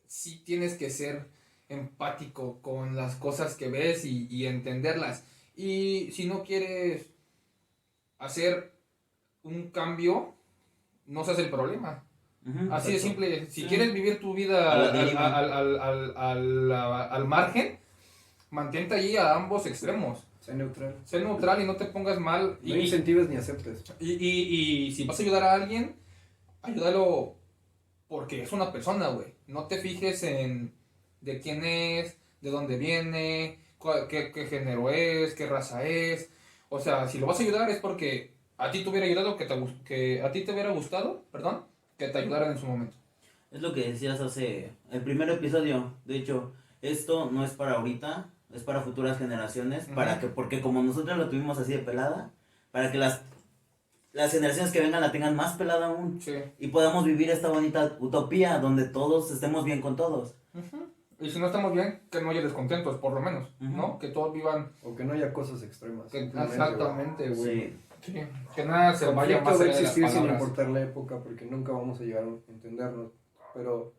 sí tienes que ser empático con las cosas que ves y entenderlas. Y si no quieres hacer un cambio, no seas el problema. Ujú, Así de exacto. simple. Si Sí. quieres vivir tu vida A la deriva. al margen, mantente allí a ambos extremos. Sé neutral. Sé neutral y no te pongas mal. No incentives ni aceptes. Y si vas a ayudar a alguien, ayúdalo porque es una persona, güey. No te fijes en de quién es, de dónde viene, qué género es, qué raza es. O sea, si lo vas a ayudar es porque a ti te hubiera ayudado que a ti te hubiera gustado, perdón, que te ayudaran en su momento. Es lo que decías hace el primer episodio. De hecho, esto no es para ahorita, es para futuras generaciones, Ujú. para que, porque como nosotros lo tuvimos así de pelada, para que las generaciones que vengan la tengan más pelada aún Sí. y podamos vivir esta bonita utopía donde todos estemos bien con todos. Ujú. Y si no estamos bien, que no haya descontentos, por lo menos, Ujú. ¿no? Que todos vivan. O que no haya cosas extremas. simplemente, Exactamente, güey. Sí. Sí. Que nada se El vaya conflicto más va a allá de las existir sin palabras. importar la época porque nunca vamos a llegar a entendernos. Pero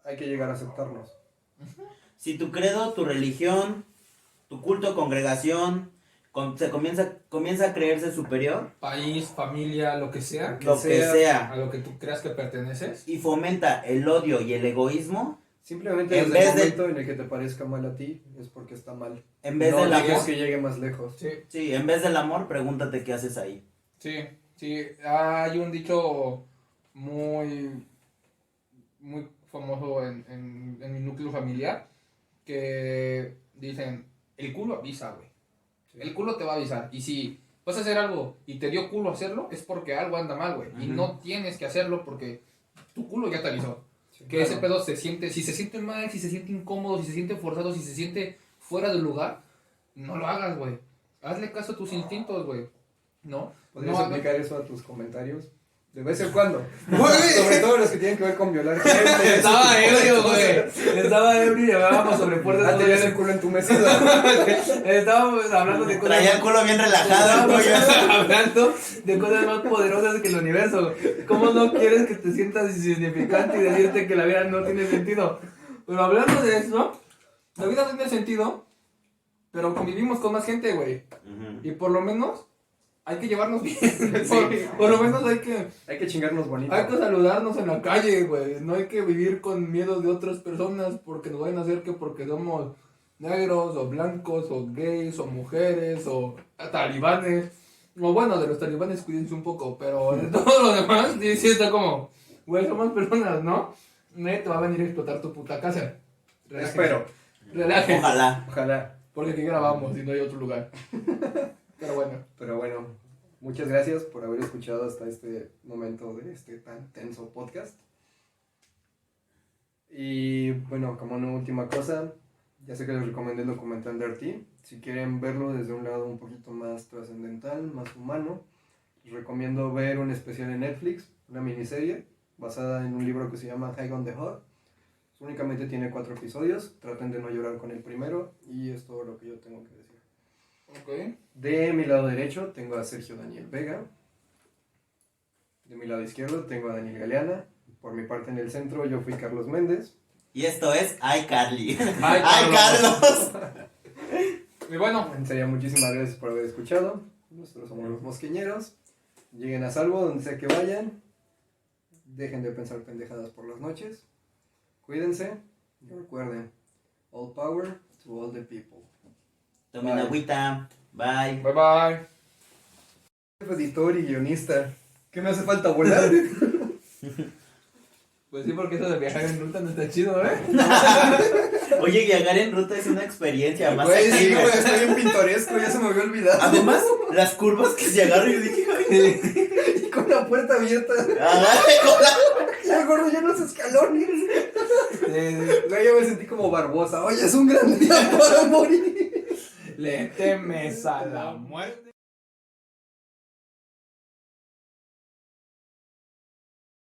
hay que llegar a aceptarnos. Si tu credo, tu religión, tu culto, congregación, se comienza a creerse superior, País, familia, lo que sea, lo que a sea, lo que tú creas que perteneces. y fomenta el odio y el egoísmo, Simplemente En desde el vez de- momento en el que te parezca mal a ti es porque está mal. en vez no del dejes amor, que llegue más lejos. Sí, sí, en vez del amor, pregúntate qué haces ahí. sí, sí. Hay un dicho muy, muy famoso en mi núcleo familiar que dicen, el culo avisa, güey. El culo te va a avisar. Y si vas a hacer algo y te dio culo hacerlo, es porque algo anda mal, güey. Y Ujú. no tienes que hacerlo porque tu culo ya te avisó. Sí, Que claro. ese pedo se siente, si se siente mal, si se siente incómodo, si se siente forzado, si se siente fuera del lugar, no lo hagas, güey. Hazle caso a tus instintos, güey. ¿No? ¿Podrías No aplicar eso a tus comentarios? De vez en cuando. Güey. Sobre todo los que tienen que ver con violar gente. Estaba ese tipo de ebrio, cosas. güey. Estaba ebrio y hablábamos sobre puertas Ah, tenías el de culo en tu mesita. Estábamos hablando de cosas. Traía el culo bien relajado, Estábamos güey. hablando de cosas más poderosas que el universo. ¿Cómo no quieres que te sientas insignificante y decirte que la vida no tiene sentido? Pero hablando de eso, la vida no tiene sentido, pero convivimos con más gente, güey. Ujú. Y por lo menos hay que llevarnos bien. Por lo menos hay que chingarnos bonito. hay que saludarnos en la calle, güey. No hay que vivir con miedo de otras personas porque nos vayan a hacer que porque somos negros o blancos o gays o mujeres o talibanes. O bueno, de los talibanes cuídense un poco, pero de todo lo demás sí está como, güey, somos personas, ¿no? Nadie te va a venir a explotar tu puta casa. Relájense. Espero. Relájense. Ojalá. Ojalá. Porque aquí grabamos y no hay otro lugar. Pero bueno. Pero bueno, muchas gracias por haber escuchado hasta este momento de este tan tenso podcast. Y bueno, como una última cosa, ya sé que les recomendé el documental de Arti. Si quieren verlo desde un lado un poquito más trascendental, más humano, les recomiendo ver un especial en Netflix, una miniserie basada en un libro que se llama High on the Hog. Únicamente tiene 4 episodios, traten de no llorar con el primero y es todo lo que yo tengo que decir. Ok. De mi lado derecho tengo a Sergio Daniel Vega. De mi lado izquierdo tengo a Daniel Galeana. Por mi parte en el centro yo fui Carlos Méndez. Y esto es iCarly. Ay, ¡Ay, Carlos! Y bueno, En serio, muchísimas gracias por haber escuchado. Nosotros somos los mosqueñeros. Lleguen a salvo donde sea que vayan. Dejen de pensar pendejadas por las noches. Cuídense. Y recuerden, all power to all the people. Tomen Bye. agüita. Bye. bye bye. Editor y guionista. ¿Qué me hace falta volar? Pues sí, porque eso de viajar en ruta no está chido, ¿eh? Oye, viajar en ruta es una experiencia más Güey, sí, activa. güey, está bien pintoresco, ya se me había olvidado. Además, las curvas que se agarran, yo dije, ay, Y con la puerta abierta. agarre con la... Ya, gordo, ya los escalones. Güey, yo me sentí como Barbosa. Oye, es un gran día para morir. Le temes a la muerte.